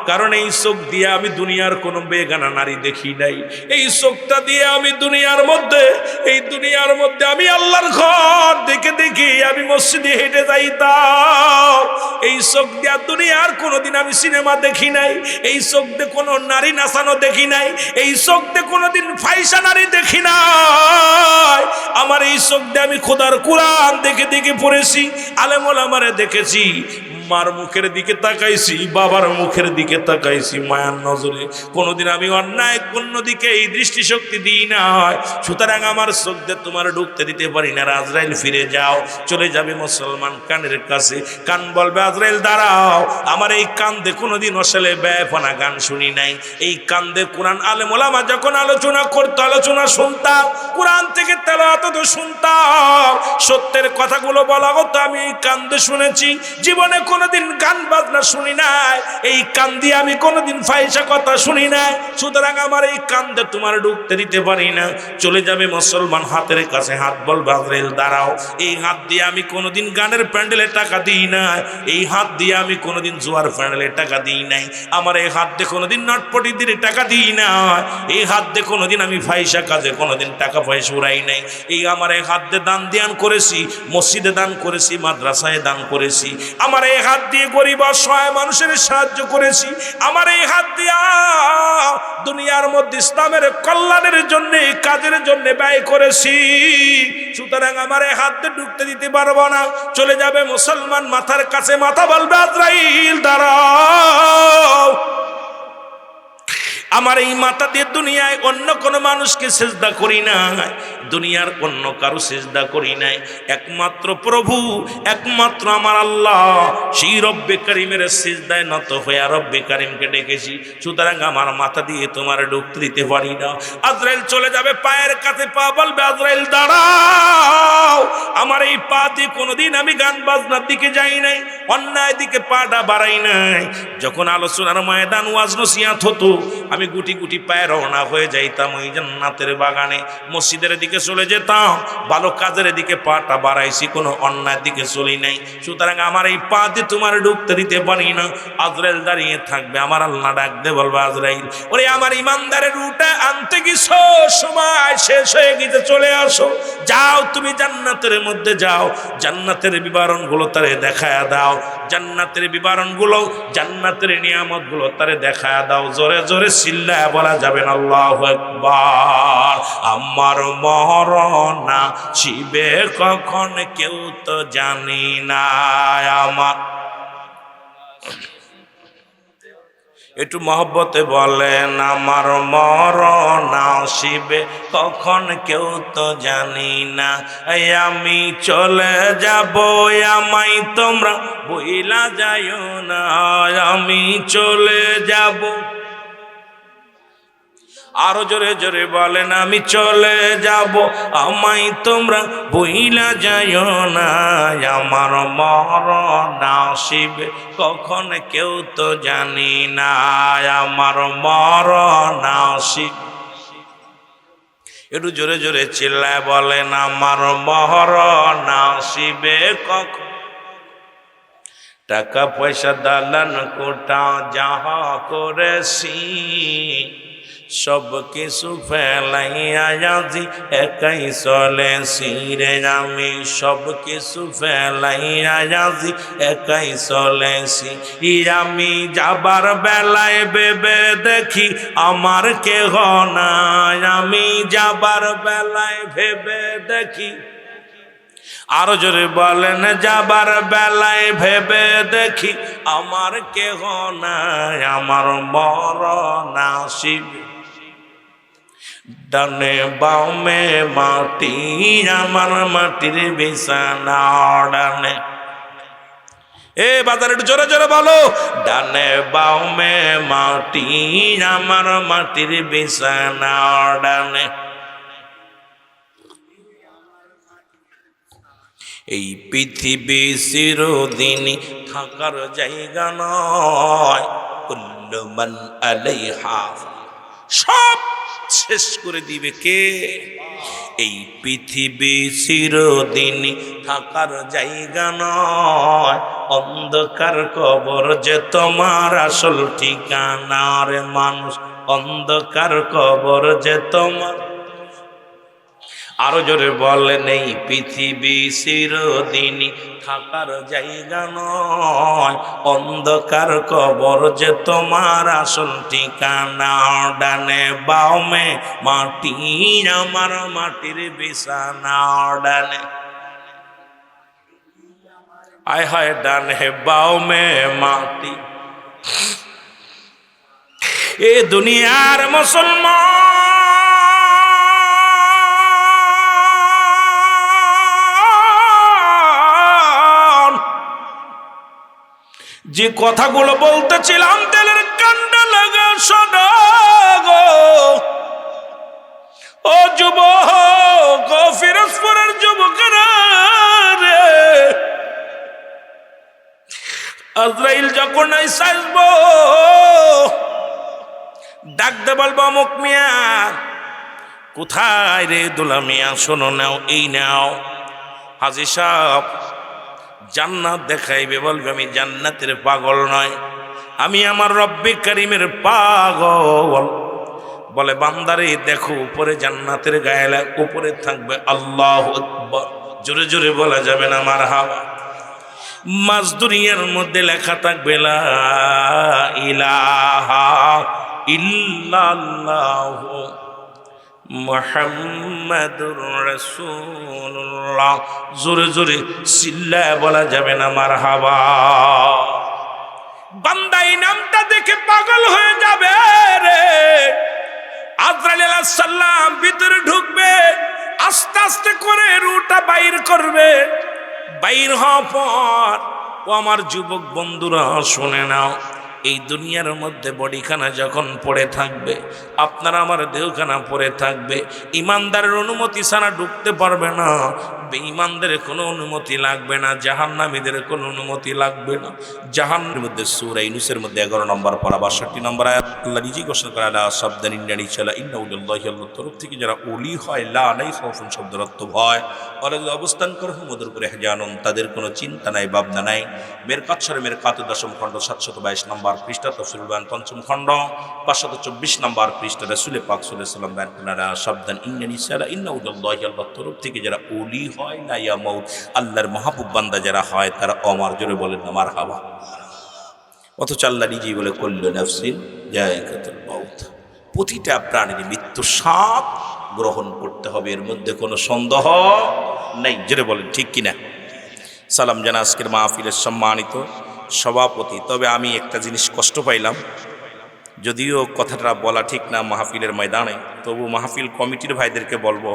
কারণ এই চোখ দিয়ে আমি দুনিয়ার কোনো বেগানা নারী দেখি নাই। এই চোখটা দিয়ে আমি দুনিয়ার মধ্যে, এই দুনিয়ার মধ্যে আমি আল্লাহর ঘর দেখে দেখি আমি মসজিদে হেঁটে যাইতাম। এই চোখ দিয়ে দুনিয়ার কোনোদিন আমি সিনেমা দেখি নাই, এই চোখ দিয়ে কোনো নারী নাচানো দেখি নাই, এই চোখ দিয়ে কোনোদিন ফাইসা নারী দেখি নাই। আমার এই চোখ দিয়ে আমি খোদার কোরআন দেখে দেখে পড়েছি, আলেম ওলামারে দেখেছি, মার মুখের দিকে তাকাইছি, বাবার মুখের দিকে তাকাইছি মায়ার নজরে। কোনোদিন আমি অন্যায় কোন দিকে এই দৃষ্টিশক্তি দিই না। সুতরাং আমার চোখ দিয়ে তোমার ঢুকতে দিতে পারি না। আজরাইল ফিরে যাও, চলে যাবে মুসলমান কানের কাছে। কান বলবে, আজরাইল দাঁড়াও, আমার এই কান দিয়ে কোনোদিন আসলে বেফানা গান শুনি নাই। এই কান দিয়ে কোরআন আলেম ওলামা যখন আলোচনা করতো, আলোচনা শুনতাম, কোরআন থেকে তেলাওয়াত তো শুনতাম, সত্যের কথাগুলো বলা হতো, আমি এই কান দিয়ে শুনেছি। জীবনে কোনোদিন গান বাজনা শুনি নাই, এই কান দিয়ে আমি কোনোদিন ফাহিশা কথা শুনি নাই, সুতরাং আমার এই কান দিয়ে তোমার ঢুকতে দিতে পারি না। চলে যাবে মুসলমান হাতের কাছে হাত, বলবে আজরাইল দাঁড়াও, এই হাত দিয়ে আমি কোনোদিন গানের প্যান্ডেলে টাকা দিই নাই, এই হাত দিয়ে আমি কোনোদিন জোয়ার প্যান্ডেলে টাকা দিই নাই, আমার এই হাত দিয়ে কোনোদিন নটপটি দিয়ে টাকা দিই না, এই হাত দিয়ে কোনোদিন আমি ফাহিশা কাজে কোনোদিন টাকা পয়সা উড়াই নাই, এই আমার এই হাত দিয়ে দান ধ্যান করেছি, মসজিদে দান করেছি, মাদ্রাসায় দান করেছি, আমার এই হাত দিয়ে গরিব অসহায় মানুষের সাহায্য করেছি, আমার এই হাত দিয়া দুনিয়ার মধ্যে ইসলামের কল্যাণের জন্য কাজের জন্য ব্যয় করেছি। সুতরাং আমার এই হাত দিয়ে ঢুকতে দিতে পারবো না। চলে যাবে মুসলমান মাথার কাছে, মাথা বলবে আজরাইল দাঁড়াও, আমার এই মাথা দিয়ে দুনিয়ায় অন্য কোনো মানুষকে সেজদা করি নাই, দুনিয়ার অন্য কারো সেজদা করি নাই, একমাত্র প্রভু, একমাত্র আমার আল্লাহ, সেই রব্বে কারিমের সেজদায় নত হয়ে রব্বে কারিমকে ডেকেছি। সুতরাং আমার মাথা দিয়ে তোমার ঢুকতে দিতে পারি না। আজরাইল চলে যাবে পায়ের কাছে, পা বলবে আজরাইল দাঁড়াও, আমার এই পা দিয়ে কোনোদিন আমি গান বাজনার দিকে যাই নাই, অন্যায় দিকে পাটা বাড়াই নাই। যখন আলোচনার ময়দান ওয়াজ নসিহত হতো, আমি গুটি গুটি পায়ে রওনা হয়ে যাইতাম ওই জান্নাতের বাগানে, মসজিদের দিকে চলে যেতাম, ভালো কাজের দিকে পাটা বাড়াইছি, কোনো অন্যায়ের দিকে চলি নাই। সুতরাং আমার এই পা দিয়ে তোমার ঢুকতে দিতে পারি না। আজরাইল দাঁড়িয়ে থাকবে, আমার আল্লাহ ডাক দে বলবে আজরাইল, ওরে আমার ইমানদারের রুটা আনতে গেছো, সময় শেষ হয়ে গেছে, চলে আসো, যাও তুমি জান্নাতের মধ্যে যাও, জান্নাতের বিবরণগুলো তারে দেখায়া দাও, জান্নাতের বিবরণগুলো, জান্নাতের নিয়ামতগুলো তারে দেখায়া দাও। জোরে জোরে চিল্লায়া বলা যাবেন আল্লাহু আকবার। আমার মরণ আসিবে কখন কেউ তো জানি না, আমার একটু মহব্বতে বলেন, আমার মরণ আসিবে কখন কেউ তো জানি না, আমি চলে যাব, আমায় তোমরা ভুইলা যাইও না, আমি চলে যাব। আরো জোরে জোরে বলেন, আমি চলে যাব, আমায় তোমরা ভুইলা যাইও না, আমার মরণ আসিবে কখন কেউ তো জানি না, আমার মরণ আসিবে। একটু জোরে জোরে চিল্লায় বলেন, আমার মরণ আসিবে কখন। টাকা পয়সা দালান কোটা যাহা করেছি, সব কিছু ফেলাইয়া আজি একাই চলেছি রে, আমি সব কিছু ফেলাইয়া আজি একাই চলেছি, আমি যাবার বেলায় ভেবে দেখি আমার কেহ নাই, আমি যাবার বেলায় ভেবে দেখি। আরো জোরে বলেন, যাবার বেলায় ভেবে দেখি আমার কেহ নাই, আমার মরণ আসিবে। ডানে বামে মাটি, আমার মাটির বিছানা, ডানে এ বাজারে একটু জোরে জোরে বলো, ডানে বামে মাটি, আমার মাটির বিছানা, ডানে। এই পৃথিবী চিরদিনই থাকার জায়গা নয়, কুল্লু মান আলাইহা, সব শেষ করে দিবে কে? এই পৃথিবী চিরদিনই থাকার জায়গা নয়, অন্ধকার কবর যে তোমার আসল ঠিকানা রে মানুষ, অন্ধকার কবর যে তোমার। আরো জোরে বলেন, এই পৃথিবী চিরদিনই থাকার জায়গা নয়, অন্ধকার কবর যে তোমার আসল ঠিকানা, ডানে বামে মাটি, আমার মাটির বিছানা, ডানে আয় হায়, ডানে বামে মাটি। এ দুনিয়ার মুসলমান, যে কথাগুলো বলতেছিলাম তেলের কান্ডা লাগা শোনো গো, ও যুবক, ও ফিরোজপুরের যুবকেরা রে, আজরাইল যখন আইসা আসবো, ডাকতে বলবো অমুক মিয়া, কোথায় রে দুলা মিয়া, শোনো নাও, এই নাও। হাজী সাহেব জান্নাত দেখাইবে, বলবে আমি জান্নাতের পাগল নয়, আমি আমার রব্বে কারিমের পাগল। বলে বান্দারে দেখো, উপরে জান্নাতের গায়ে উপরে থাকবে আল্লাহু আকবার, জোরে জোরে বলা যাবে না মারহাবা। মাঝ দুনিয়ার মধ্যে লেখা থাকবে লা ইলাহা ইল্লাল্লাহু মুহাম্মাদুর রাসূলুল্লাহ, জোরে জোরে চিল্লায় বলা যাবে না মারহাবা। বান্দা এই নামটা দেখে পাগল হয়ে যাবে রে। আজরাইল আলাইহিস সালাম ভিতরে ঢুকবে, আস্তে আস্তে করে রুটা বাইর করবে। বাইর হওয়ার পর, ও আমার যুবক বন্ধুরা শুনে নাও, এই দুনিয়ার মধ্যে বডিখানা যখন পড়ে থাকবে, আপনারা আমার দেহখানা পড়ে থাকবে, ইমানদারের অনুমতি ছাড়া ঢুকতে পারবে না, বেঈমানদের কোনো অনুমতি লাগবে না, জাহান্নামীদের কোনো অনুমতি লাগবে না। জাহান্নামের মধ্যে সূরা ইউনূসের মধ্যে 11 নম্বর পারা 62 নম্বর আয়াত আল্লাহ নিজেই ঘোষণা করে, আলা সাবধান ইন্নানি চালা ইন্নাউলিল্লাহি, আল্লাহর তরফ থেকে যারা ওলি হয়, লা নাই খাউফুন শব্দের অর্থ ভয়, ওরা যদি অবস্থান করে হুমুদের উপরে হেজানুন, তাদের কোনো চিন্তা নাই ভাবনা নাই। মেরকাত শরীফ মেরকাত 10ম খণ্ড 722 নম্বর পৃষ্ঠা, তাফসীরুল বায়ান 5ম খণ্ড 524 নম্বর পৃষ্ঠা, রাসূল পাক সাল্লাল্লাহু আলাইহি ওয়াসাল্লাম বলেন, আলা সাবধান ইন্নানি চালা ইন্নাউলিল্লাহি, আল্লাহর তরফ থেকে যারা ওলি হয়, না ইয়া মাউত, আল্লাহর মাহবুব বান্দা যারা হয় তারা অমর, জোরে বলেন না মারহাবা। অথচ আল্লাহ নিজেই বলে, কুল্লু নাফসিন যায়িকাতুল মাউত, প্রতিটা প্রাণীর মৃত্যু স্বাদ গ্রহণ করতে হবে, এর মধ্যে কোনো সন্দেহ নেই, জোরে বলেন ঠিক কিনা। সালাম জানা আজকের মাহফিলের সম্মানিত সভাপতি। তবে আমি একটা জিনিস কষ্ট পাইলাম, যদিও কথাটা বলা ঠিক না মাহফিলের ময়দানে, তবু মাহফিল কমিটির ভাইদেরকে বলবো,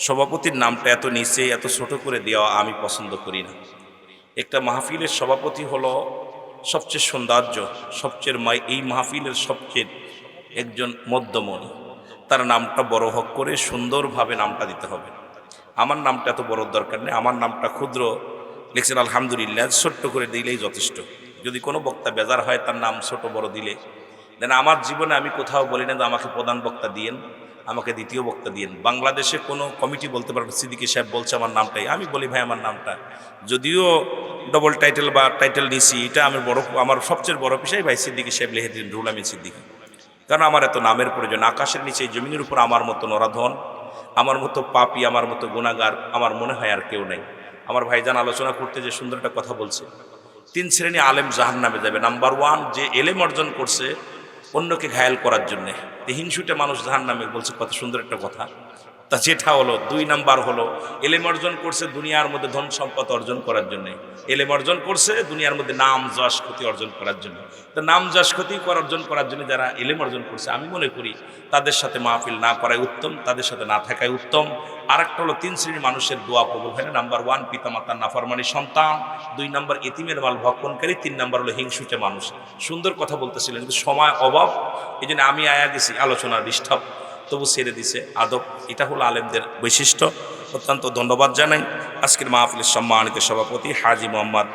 সভাপতির নামটা এত নিচে এত ছোট করে দেওয়া আমি পছন্দ করি না। একটা মাহফিলের সভাপতি হলো সবচেয়ে সৌন্দর্য, সবচেয়ে এই মাহফিলের সবচেয়ে একজন মধ্যমণি, তার নামটা বড় হক করে সুন্দরভাবে নামটা দিতে হবে। আমার নামটা এত বড় দরকার নেই, আমার নামটা ক্ষুদ্র লিখছেন আলহামদুলিল্লাহ, ছোট্ট করে দিলেই যথেষ্ট। যদি কোনো বক্তা বেজার হয় তার নাম ছোট বড় দিলে, দেন আমার জীবনে আমি কোথাও বলি না যে আমাকে প্রধান বক্তা দিয়েন, আমাকে দ্বিতীয় বক্তা দিয়েন। বাংলাদেশে কোনো কমিটি বলতে পারবে সিদ্দিকী সাহেব বলছে আমার নামটাই, আমি বলি ভাই আমার নামটা, যদিও ডবল টাইটেল বা টাইটেল নিছি, এটা আমার সবচেয়ে বড় পেশাই ভাই সিদ্দিকী সাহেব লিখে দিন, রুহুল আমিন সিদ্দিকী। কারণ আমার এত নামের প্রয়োজন, আকাশের নিচে জমিনের উপর আমার মতো নরাধন, আমার মতো পাপী, আমার মতো গুনাহগার আমার মনে হয় আর কেউ নেই। আমার ভাইজান আলোচনা করতে যে সুন্দর একটা কথা বলছে, 3 শ্রেণী আলেম জাহান্নামে যাবে। নাম্বার 1, যে এলেম অর্জন করছে অন্যকে ঘায়েল করার জন্যে, হিংসুটে মানুষ জাহান্নামে, বলছে কত সুন্দর একটা কথা। তা যেটা হলো 2 নাম্বার হলো এলেম অর্জন করছে দুনিয়ার মধ্যে ধন সম্পদ অর্জন করার জন্যে, এলেম অর্জন করছে দুনিয়ার মধ্যে নাম যশ ক্ষতি অর্জন করার জন্য। তো নাম যশ ক্ষতি অর্জন করার জন্য যারা এলেম অর্জন করছে, আমি মনে করি তাদের সাথে মাহফিল না করাই উত্তম, তাদের সাথে না থাকাই উত্তম। আরেকটা হলো 3 শ্রেণীর মানুষের দোয়া কবুল হয় না। নাম্বার 1 পিতামাতার নাফরমানি সন্তান, 2 নাম্বার এতিমের মাল ভক্ষণকারী, 3 নাম্বার হলো হিংসুটে মানুষ। সুন্দর কথা বলতেছিলেন, কিন্তু সময় অভাব, এই জন্য আমি আয়া গেছি, আলোচনার ডিস্টার্ব তবু ছেড়ে দিছে আদব। এটা হলো আলেমদের বৈশিষ্ট্য। অত্যন্ত ধন্যবাদ জানাই আজকের মাহফিলের সম্মানিত সভাপতি হাজী মোহাম্মদ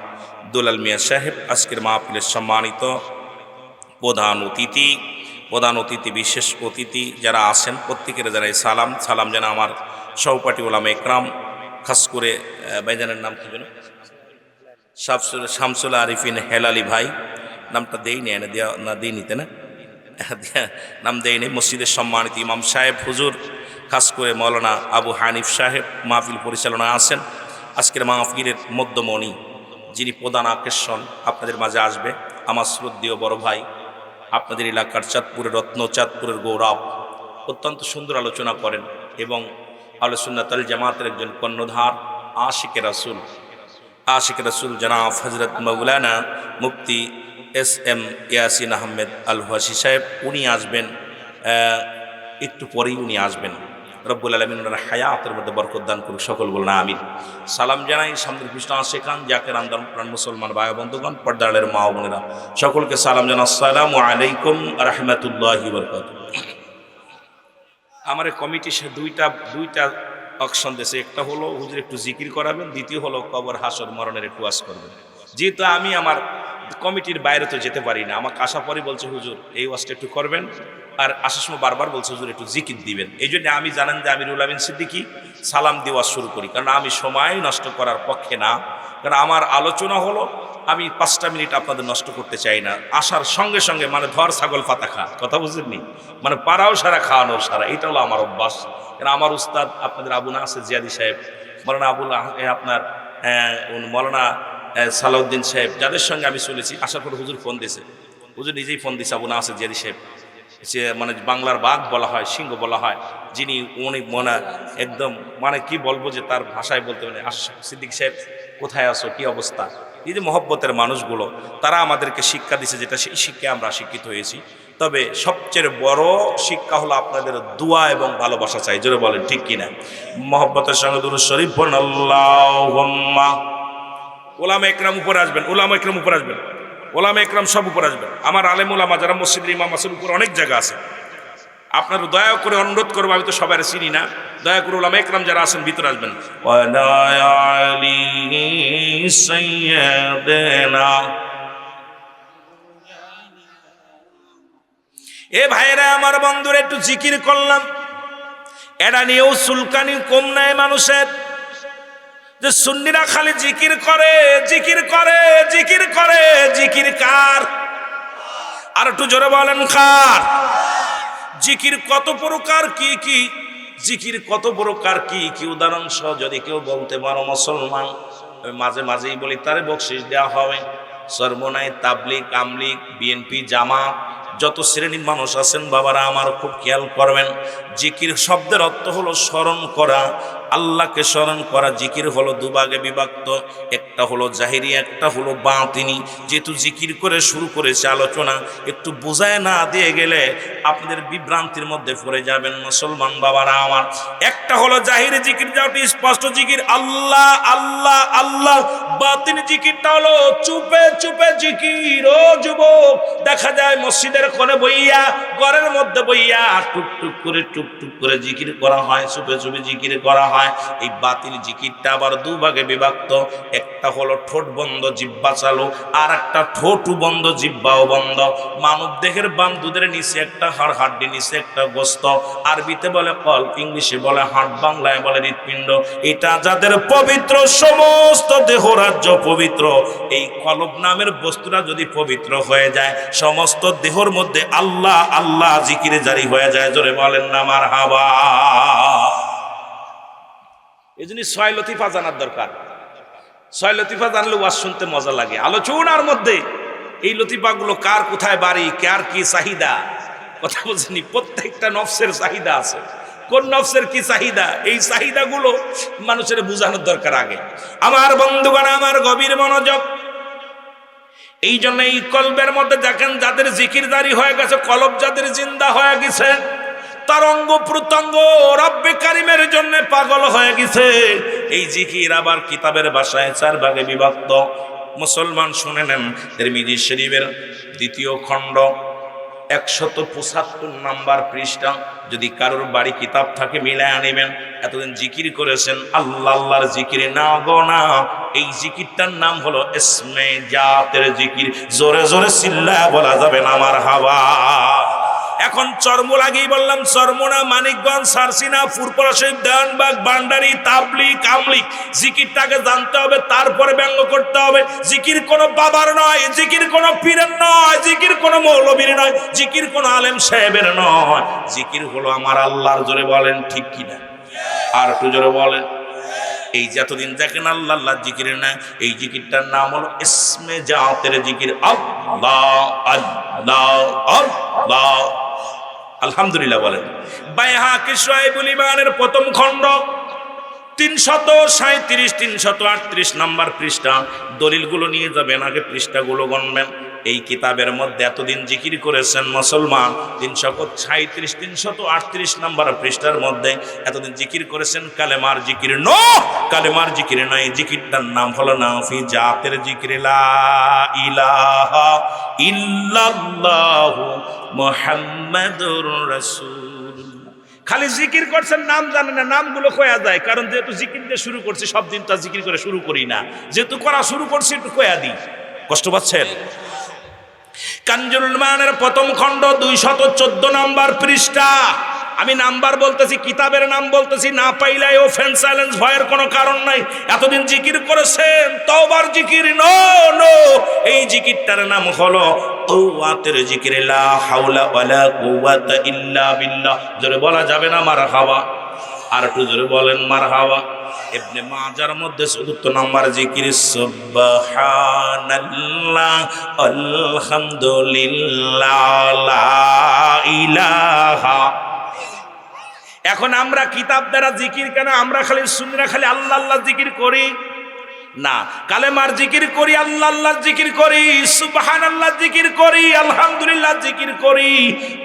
দুলাল মিয়া সাহেব, আজকের মাহফিলের সম্মানিত প্রধান অতিথি বিশেষ অতিথি যারা আছেন প্রত্যেকের যারা সালাম যেন আমার সহপাঠী ওলামা একরাম, খাস করে ভাইজানের নাম কি যেন শামসুল আরিফিন হেলালি ভাই, নামটা দেয়নি না দিয়ে নিতে না নাম দেয়নি। মসজিদের সম্মানিত ইমাম সাহেব হুজুর, খাস করে মৌলানা আবু হানিফ সাহেব মাহফিল পরিচালনা আছেন। আজকের মাহফিলের মধ্যমণি যিনি প্রধান আকর্ষণ আপনাদের মাঝে আসবে, আমার শ্রদ্ধেয় বড় ভাই, আপনাদের এলাকার চাঁদপুরের রত্ন, চাঁদপুরের গৌরব, অত্যন্ত সুন্দর আলোচনা করেন এবং আহলে সুন্নাত ওয়াল জামাতের একজন কর্ণধার, আশিকে রাসূল জনাব হযরত মাওলানা মুফতি SM ইয়াসিন আহমেদ আল হুয়াসি সাহেব, উনি আসবেন একটু পরেই, উনি আসবেন। রব্বুল আলামিন ওনার হায়াতের মধ্যে বরকত দান করুক, সকল বলুন আমিন। সালাম জানাই সামনের কৃষ্ণ শেখান যাকে রামদান প্রাণ মুসলমান ভাই বন্ধুগণ, পর্দারের মা বোনেরা, সকলকে সালাম জানা, আসসালামু আলাইকুম রাহমাতুল্লাহি ওয়া বারাকাতুহু। আমার কমিটি দুইটা অকশন দিয়েছে, একটা হলো হুজুর একটু জিকির করাবেন, দ্বিতীয় হলো কবর হাসর মরণের একটু ওয়াজ করবেন। যেহেতু আমি আমার কমিটির বাইরে তো যেতে পারি না। আমাকে আসার পরই বলছে হুজুর এই ওয়াজটা একটু করবেন, আর আসার সময় বারবার বলছে হুজুর একটু জিকির দিবেন। এই জন্য আমি জানেন যে আমিরুল আমিন সিদ্দিকী সালাম দিয়ে ওয়াজ শুরু করি, কারণ আমি সময় নষ্ট করার পক্ষে না। কারণ আমার আলোচনা হলো আমি 5টা মিনিট আপনাদের নষ্ট করতে চাই না। আসার সঙ্গে সঙ্গে মানে ধর ছাগল পাতা খা, কথা বুঝলেননি, মানে পাড়াও সারা খাওয়ানোর সারা, এটা হলো আমার অভ্যাস। কারণ আমার উস্তাদ আপনাদের আবু নাসির জিয়াদি সাহেব, মৌলানা আপনার মৌলানা সালাউদ্দিন সাহেব, যাদের সঙ্গে আমি চলেছি, আসার পর হুজুর ফোন দিয়েছে, হুজুর নিজেই ফোন দিয়েছে, আবু নাসির জিয়াদি সাহেব, সে মানে বাংলার বাঘ বলা হয়, সিংহ বলা হয়, যিনি উনি মনে একদম মানে কি বলবো যে তার ভাষায় বলতে পারে, সিদ্দিক সাহেব কোথায় আছো, কি অবস্থা। এই যে মহব্বতের মানুষগুলো, তারা আমাদেরকে শিক্ষা দিছে, যেটা সেই শিক্ষায় আমরা শিক্ষিত হয়েছি। তবে সবচেয়ে বড় শিক্ষা হলো আপনাদের দোয়া এবং ভালোবাসা চাই, জোরে বলেন ঠিক কিনা। মহব্বতের সঙ্গে দুরূদ শরীফ পড়ুন, আল্লাহুম্মা। ওলামা একরাম উপরে আসবেন, ওলামা একরাম উপরে আসবেন, ওলামা একরাম সব উপরে আসবেন। আমার আলেম ওলামা যারা মসজিদের ইমাম আছেন উপরে অনেক জায়গা আছে, আপনার দয়া করে অনুরোধ করবো, আমি তো সবাই চিনি না, দয়া করে ওলামা একরাম যারা আছেন ভিতরে আসবেন। এ ভাইরা আমার বন্ধুরা, একটু জিকির করলাম, এটা নিয়েও চুলকানি কম নাই মানুষের, যে সুন্নিরা খালি জিকির করে জিকির করে জিকির করে, জিকির কার? আর একটু জোরে বলেন কার? জিকির কত প্রকার, কি কি জিকির কত প্রকার, কি কি উদাহরণ সহ যদি কেউ বলতে পারো মুসলমান, মাঝে মাঝেই বলি তারে বকশিশ দেওয়া হবে। সর্বনাই তাবলিগ, আমলিগ, বিএনপি, জামাত, যত শ্রেণীর মানুষ আছেন বাবারা আমার খুব খেয়াল করবেন, জিকির শব্দের অর্থ হলো স্মরণ করা, আল্লাহকে স্মরণ করা। জিকির হলো দুভাগে বিভক্ত, একটা হলো জাহিরি, একটা হলো বাতিনি। যেহেতু জিকির করে শুরু করেছে আলোচনা, একটু বোঝায় না দিয়ে গেলে আপনাদের বিভ্রান্তির মধ্যে পড়ে যাবেন মুসলমান বাবারা আমার। একটা হলো জাহিরি জিকির, যেটা স্পষ্ট জিকির, আল্লাহ আল্লাহ আল্লাহ। বাতিনি জিকিরটা হলো চুপে চুপে জিকির। ও যুবক, দেখা যায় মসজিদের কোণে বইয়া, ঘরের মধ্যে বইয়া টুকটুক করে জিকির করা হয়, চুপে চুপে জিকির করা হয়। এই বাতিল জিকিরটা আবার দুভাগে বিভক্ত, একটা হলো ঠোঁট বন্ধ জিহ্বা চালু, আর একটা ঠোঁটও বন্ধ জিহ্বাও বন্ধ। মানব দেহের বাম দুধের নিচে একটা হাড়, হাড্ডি নিচে একটা গোস্ত, আরবিতে বলে কল্ব, ইংলিশে বলে হার্ট, বাংলায় বলে হৃৎপিণ্ড। এটা যাদের পবিত্র, সমস্ত দেহ রাজ্য পবিত্র। এই কলব নামের বস্তুটা যদি পবিত্র হয়ে যায়, সমস্ত দেহর মধ্যে আল্লাহ আল্লাহ জিকিরে জারি হয়ে যায়। জোরে বলেন না মারহাবা। এই জন্য 6 লতিফা জানার দরকার। 6 লতিফা জানলে ওয়াজ শুনতে মজা লাগে। আলোচনার মধ্যে এই লতিফাগুলো কার কোথায় বাড়ি, কার কি চাহিদা, কথা বলছেনি, প্রত্যেকটা নফসের চাহিদা আছে। কোন নফসের কি চাহিদা, এই চাহিদাগুলো মানুষের বোঝানোর দরকার আগে। আমার বন্ধুগণ, আমার গভীর মনোযোগ। এই জন্য এই কলবের মধ্যে দেখেন, যাদের জিকির জারি হয়ে গেছে, কলব যাদের জিন্দা হয়ে গেছে, তার অঙ্গ প্রত্যঙ্গ রব্বে কারিমের জন্য পাগল হয়ে গেছে। এই জিকির আবার কিতাবের ভাষায় 4 ভাগে বিভক্ত। মুসলমান শুনে নেন, তিরমিজি শরীফের 2য় খণ্ড 175 নম্বর পৃষ্ঠা। যদি কারোর বাড়ি কিতাব থাকে মিলায় আনিবেন। এতদিন জিকির করেছেন আল্লাহ, আল্লাহর জিকির না গো না, এই জিকিরটার নাম হলো ইসমে জাতের জিকির। জোরে জোরে চিল্লায় বলা যাবে না মারহাবা। এখন চরমোল আগেই বললাম, চরমোনা, মানিকগঞ্জ, সারসিনা, ফুরপুরা শরীফ, দেওয়ানবাগ, বান্ডারি, তাবলিগ, আমলিগ, জিকিরটাকে জানতে হবে, তারপরে ব্যঙ্গ করতে হবে। জিকির কোনো বাবার নয়, জিকির কোনো পীরের নয়, জিকির কোনো মৌলবীর নয়, জিকির কোনো আলেম সাহেবের নয়, জিকির হলো আমার আল্লাহর। জোরে বলেন ঠিক কিনা, আর একটু জোরে বলেন। এই যতদিন দেখেন আল্লাহ আল্লাহ জিকির না, এই জিকিরটার নাম হলো ইসমে জাতের জিকির। আল্লাহ আল্লাহ আল্লাহ। আলহামদুলিল্লাহ বলেন। বাইহাকি শুআইবুল ঈমানের 1ম খণ্ড 337 338 নম্বর পৃষ্ঠা। দলিলগুলো নিয়ে যাবেন, আগে পৃষ্ঠাগুলো গণবেন। এই কিতাবের মধ্যে এতদিন জিকির করেছেন মুসলমান, 337 338 নম্বর পৃষ্ঠার মধ্যে এতদিন জিকির করেছেন কালেমার জিকির। নো, কালেমার জিকির নয়, এই জিকিরটার নাম হলো নাফি জাতের জিকির। লা ইলাহা ইল্লাল্লাহু মুহাম্মাদুর রাসূলুল্লাহ। খালি জিকির করছেন, নাম জানেন না, নামগুলো কয়া যায়। কারণ যেহেতু জিকির দিয়ে শুরু করছি, সব দিন তো জিকির করে শুরু করি না, যেহেতু করা শুরু করছি একটু কয়া দিই। কষ্ট পাচ্ছেন? কানজুল মানের প্রথম খণ্ড 214 নম্বর পৃষ্ঠা। আমি নাম্বার বলতেছি, কিতাবের নাম বলতেছি, না পাইলে ওপেন চ্যালেঞ্জ, ভয়ের কোনো কারণ নাই। এতদিন জিকির করেছেন, তওবার জিকির নো নো, এই জিকিরটার নাম হলো তওবাতের জিকির, লা হাওলা ওয়ালা কুওয়াতা ইল্লা বিল্লাহ। জোরে বলা যাবে না মারহাবা? আর একটু জোরে বলেন মারহাবা। ইবনে মাজার মধ্যে ৪৪ নম্বর জিকির, সুবহানাল্লাহ আলহামদুলিল্লাহ লা ইলাহা। এখন আমরা কিতাব দ্বারা জিকির কেন? আমরা খালি সুন্নিরা খালি আল্লাহ আল্লাহ জিকির করি না, কালেমার জিকির করি, আল্লাহ আল্লাহ জিকির করি, সুবহানাল্লাহ জিকির করি, আলহামদুলিল্লাহ জিকির করি,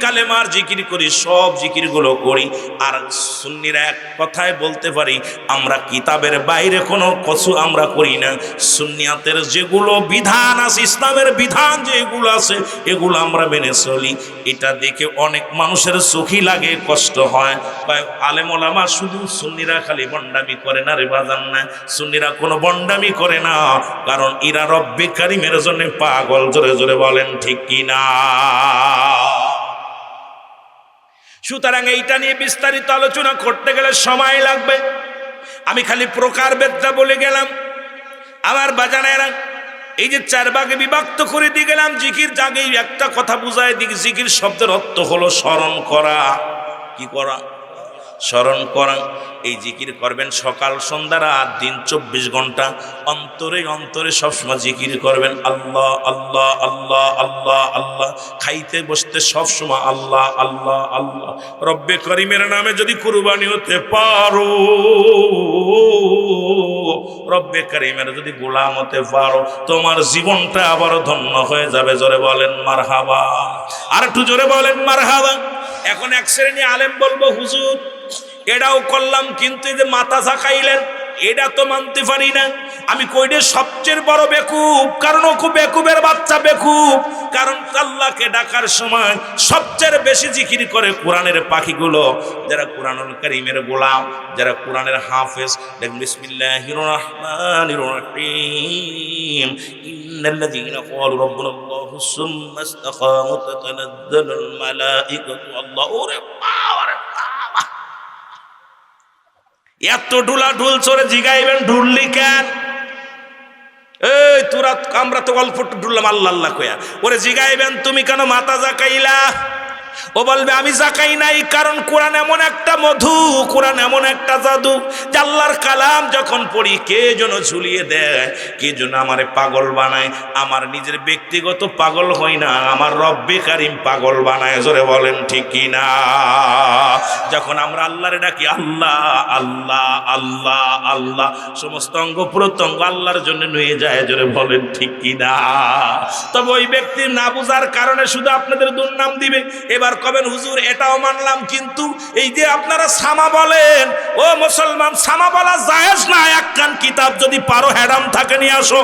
কালেমার জিকির করি, সব জিকিরগুলো করি। আর সুন্নিরা এক কথায় বলতে পারি, আমরা কিতাবের বাইরে কোনো কিছু আমরা করি না। সুন্নিয়াতের যেগুলো বিধান আছে, ইসলামের বিধান যেগুলো আছে, এগুলো আমরা মেনে চলি। এটা দেখে অনেক মানুষের চোখই লাগে, কষ্ট হয়। আলেম ওলামা শুধু সুন্নিরা খালি বন্ডামি করে না রে বাজান, না, সুন্নিরা কোনো বন্ডামি করে না, কারণ ইরা রব্বে কারিমের জন্য পাগল। জোরে জোরে বলেন ঠিক কিনা? সুতরাং এইটা নিয়ে বিস্তারিত আলোচনা করতে গেলে সময় লাগবে। আমি খালি প্রকারভেদটা বলে গেলাম। আমার বাজানেরা, এই যে 4 ভাগে বিভক্ত করে দিয়ে গেলাম জিকির, জাগে একটা কথা বুঝায় দিক, জিকির শব্দের অর্থ হলো স্মরণ করা। কি করা? স্মরণ করা। এই জিকির করবেন সকাল সন্ধ্যা রাত দিন 24 ঘন্টা, অন্তরে অন্তরে সবসময় জিকির করবেন, আল্লাহ আল্লাহ আল্লাহ আল্লাহ আল্লাহ। খাইতে বসতে সবসময় আল্লাহ আল্লাহ আল্লাহ। রব্বে করিমের নামে যদি কুরবানি হতে পারো, রব্বে করিমের যদি গোলাম হতে পারো, তোমার জীবনটা আবার ধন্য হয়ে যাবে। জোরে বলেন মারহাবা। আর একটু জোরে বলেন মারহাবা। এখন এক শ্রেণী আলেম বলবো, হুজুর এটাও করলাম, কিন্তু এই যে মাথা ঝাঁকাইলেন, এটা তো মানতে পারি না। আমি কইলে সবচেয়ে বড় বেকুব, কারণ ও খুব বেকুবের বাচ্চা, বেকুব। কারণ আল্লাহকে ডাকার সময় সবচেয়ে বেশি জিকির করে কোরআনের পাখিগুলো, যারা কোরআনুল কারীমের গোলাম, যারা কোরআনের হাফেজ। দেখুন, বিসমিল্লাহির রহমানির রহিম, ইন্নাল্লাযীনা ক্বালু রাব্বুনাল্লাহু সুম্মা ইসতাকামু তাতানাজ্জালুল মালাঈকাতু আল্লাহু এত ঢুলা ঢুল চড়ে জিগাইবেন, ঢুললি কেন? এই তোরা, আমরা তো অল্প ঢুললাম আল্লাহ আল্লাহ কয়া, ওরে জিগাইবেন তুমি কেন মাথা জাকাইলা? ও বলবে আমি জাকাই নাই, কারণ কোরআন এমন একটা মধু, কোরআন এমন একটা জাদু, যে আল্লাহর কালাম যখন পড়ি কে যেন ঝুলিয়ে দেয়, কে যেন আমারে পাগল বানায়। আমার নিজের ব্যক্তিগত পাগল হই না, আমার রব্বে কারিম পাগল বানায়। জোরে বলেন ঠিক কিনা? যখন আমরা আল্লাহরে ডাকি, আল্লাহ আল্লাহ আল্লাহ আল্লাহ, সমস্ত অঙ্গ প্রত্যঙ্গ আল্লাহর জন্য নিয়ে যায়। জোরে বলেন ঠিক কিনা? তবে ওই ব্যক্তির না বুঝার কারণে শুধু আপনাদের দুর্নাম দিবে। এবার কবেন, হুজুর এটাও মানলাম, কিন্তু এই যে আপনারা সামা বলেন, ও মুসলমান, সামা বলা জায়েজ না। এক কান কিতাব যদি পারো হ্যাডাম থাকে নিয়ে আসো।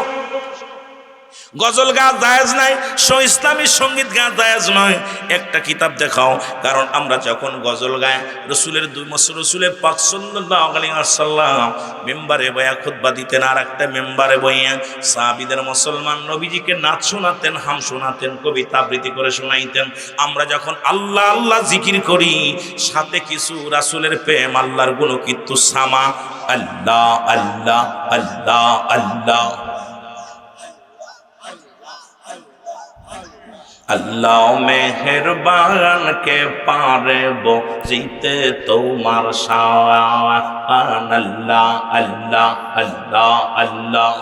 গজল গান জায়েজ নাই, ইসলামী সঙ্গীত গান জায়েজ নয়। একটা কিতাব দেখাও। কারণ আমরা যখন গজল গাই, রসুলের 2 বছর রসুলের পাক সাল্লাল্লাহু আলাইহি ওয়াসাল্লাম মেম্বারে বয়া খুতবা দিতেন, আর একটা মেম্বারে বইয়া সাহাবীদের, মুসলমান নবীজিকে নাচ শোনাতেন, হাম শোনাতেন, কবিতা আবৃত্তি করে শোনাইতেন। আমরা যখন আল্লাহ আল্লাহ জিকির করি, সাথে কিছু রাসূলের প্রেম, আল্লাহর গুণকীর্তন, সামা, আল্লাহ আল্লাহ আল্লাহ আল্লাহ আল্লাহ মেহেরবান কে পারে বুঝিতে তোমার শান, আল্লাহ আল্লাহ আল্লাহ আল্লাহ।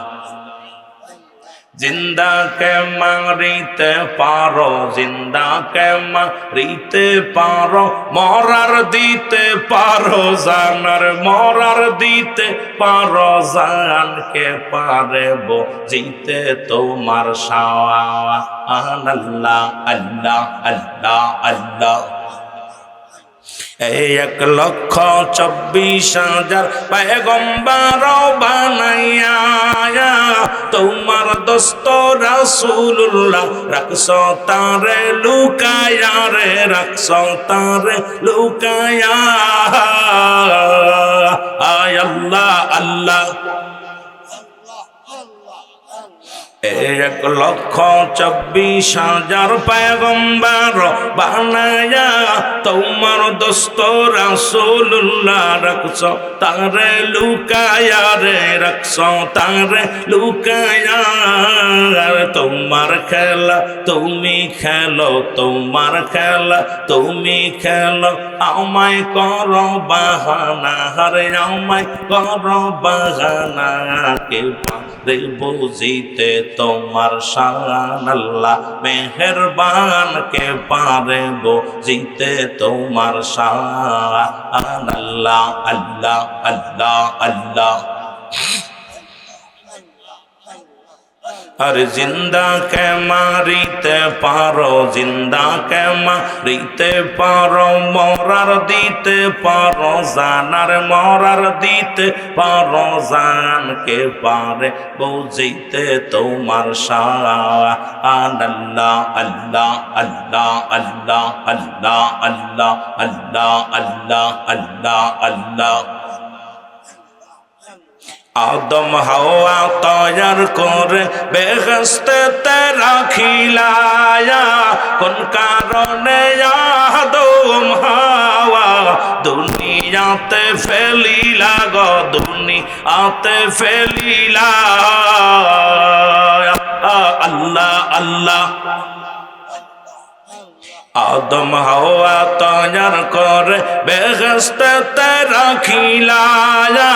জিন্দা কে মারিতে পারো, জিন্দা কে মারিতে পারো, মরার দিতে পারো জানার, মরার দিতে পারো জান, কে পারে বুঝিতে তোমার শান, আল্লাহ আল্লাহ আল্লাহ আল্লাহ। 1,24,000 পয়গম্বর বানাইয়া তোমার দোস্ত রাসূলুল্লাহ রাখছ তারে লুকায়া রে, রাখছ তারে লুকায়া। আয় আল্লাহ আল্লাহ। 1,24,000 পয়গম্বর বানায়া তোমার দোস্ত রাসূলুল্লাহ রাখছ তারে লুকায়া রে রাখছ তারে লুকায়া তোমার খেলা তুমি খেলো তোমার খেলা তুমি খেলো আমায় করো বাহানা হরে আমায় করো বাহানা কে পারে বুঝিতে তোমার শান আল্লাহ মেহেরবান কে পারে বুঝিতে তোমার শান আল্লাহ আল্লাহ আল্লাহ আল্লাহ আর জিন্দা কে মারিতে পারো জিন্দা কে মারিতে পারো মরার দিতে পারো জানার মরার দিতে পারো জান কে পারে বুঝিতে তোমার শান আল্লাহ আল্লাহ আল্লাহ আল্লাহ আল্লাহ আল্লাহ আল্লাহ আল্লাহ আল্লাহ আল্লাহ আদম হাওয়া তৈয়ার করে বেহেশতে রাখিলায়া কোন কারণে আদম হাওয়া দুনিয়াতে ফেলিলা গো দুনিয়াতে ফেলিলা আল্লাহ আল্লাহ আদম হাওয়া তৈয়ার করে বেহেশতে রাখিলায়া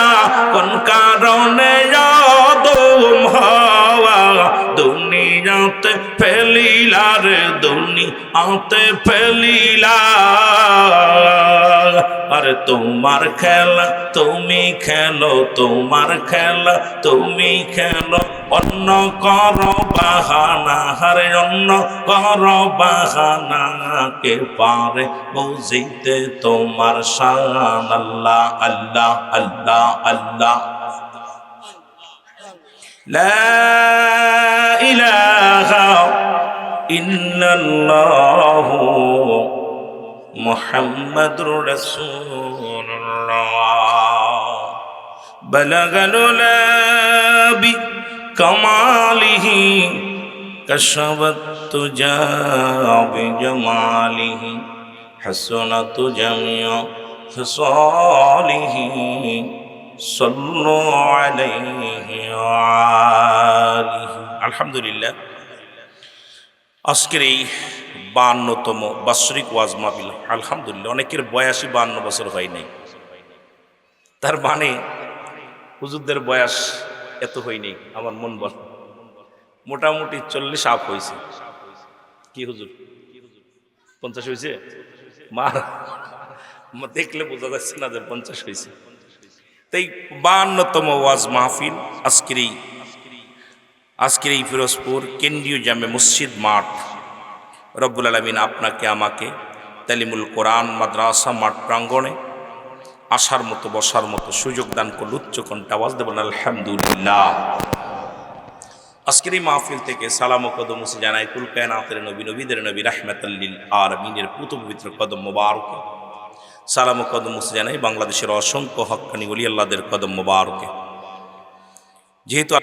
কোন কারণে আদম হাওয়া দুনিয়াতে ফেলিলা রে দুনিয়াতে ফেলিলা আরে তোমার খেলা তুমি খেলো তোমার খেলা তুমি খেলো অন্য করো বাহানা হরে অন্য করো বাহানা কে পারে বুঝিতে তোমার শান আল্লাহ আল্লাহ আল্লাহ আল্লাহ লা ইলাহা ইল্লাল্লাহু মুহাম্মাদুর রাসূলুল্লাহ বালাগাল উলাবি কামালিহি কাশাবাত তুজা বিজামালিহি হাসানাত জামিয়া ফিসালিহি সাল্লু আলাইহি ওয়া আলিহি আলহামদুলিল্লাহ আজকের এই 52তম বাৎসরিক ওয়াজ মাহফিল আলহামদুলিল্লাহ অনেকের বয়স 52 বছর হয় নাই তার মানে হুজুরদের বয়স এত হয়নি আমার মন বল মোটামুটি 40 আপ হয়েছে কি হুজুর 50 হয়েছে মার দেখলে বোঝা যাচ্ছে না যে 50 হয়েছে তাই 52তম ওয়াজ মাহফিল আজকের এই ফিরোজপুর কেন্দ্রীয় জামে মসজিদ মাঠ রব্বুল আলামিন আপনাকে আমাকে তালিমুল কোরআন মাদ্রাসা মাঠ প্রাঙ্গণে আসার মতো বসার মতো সুযোগ দান করল উচ্চ কণ্ঠে আওয়াজ দেবেন আলহামদুলিল্লাহ আজকের এই মাহফিল থেকে সালাম ও কদম মুছে জানাই কুল কায়নাতের নবী নবীদের নবী রাহমাতাল লিল আলামিনের পুত পবিত্র কদম মোবারকে সালাম ও কদম মুছে জানাই বাংলাদেশের অসংখ্য হক্কানি ওলি আল্লাহদের কদম মোবারকে যেহেতু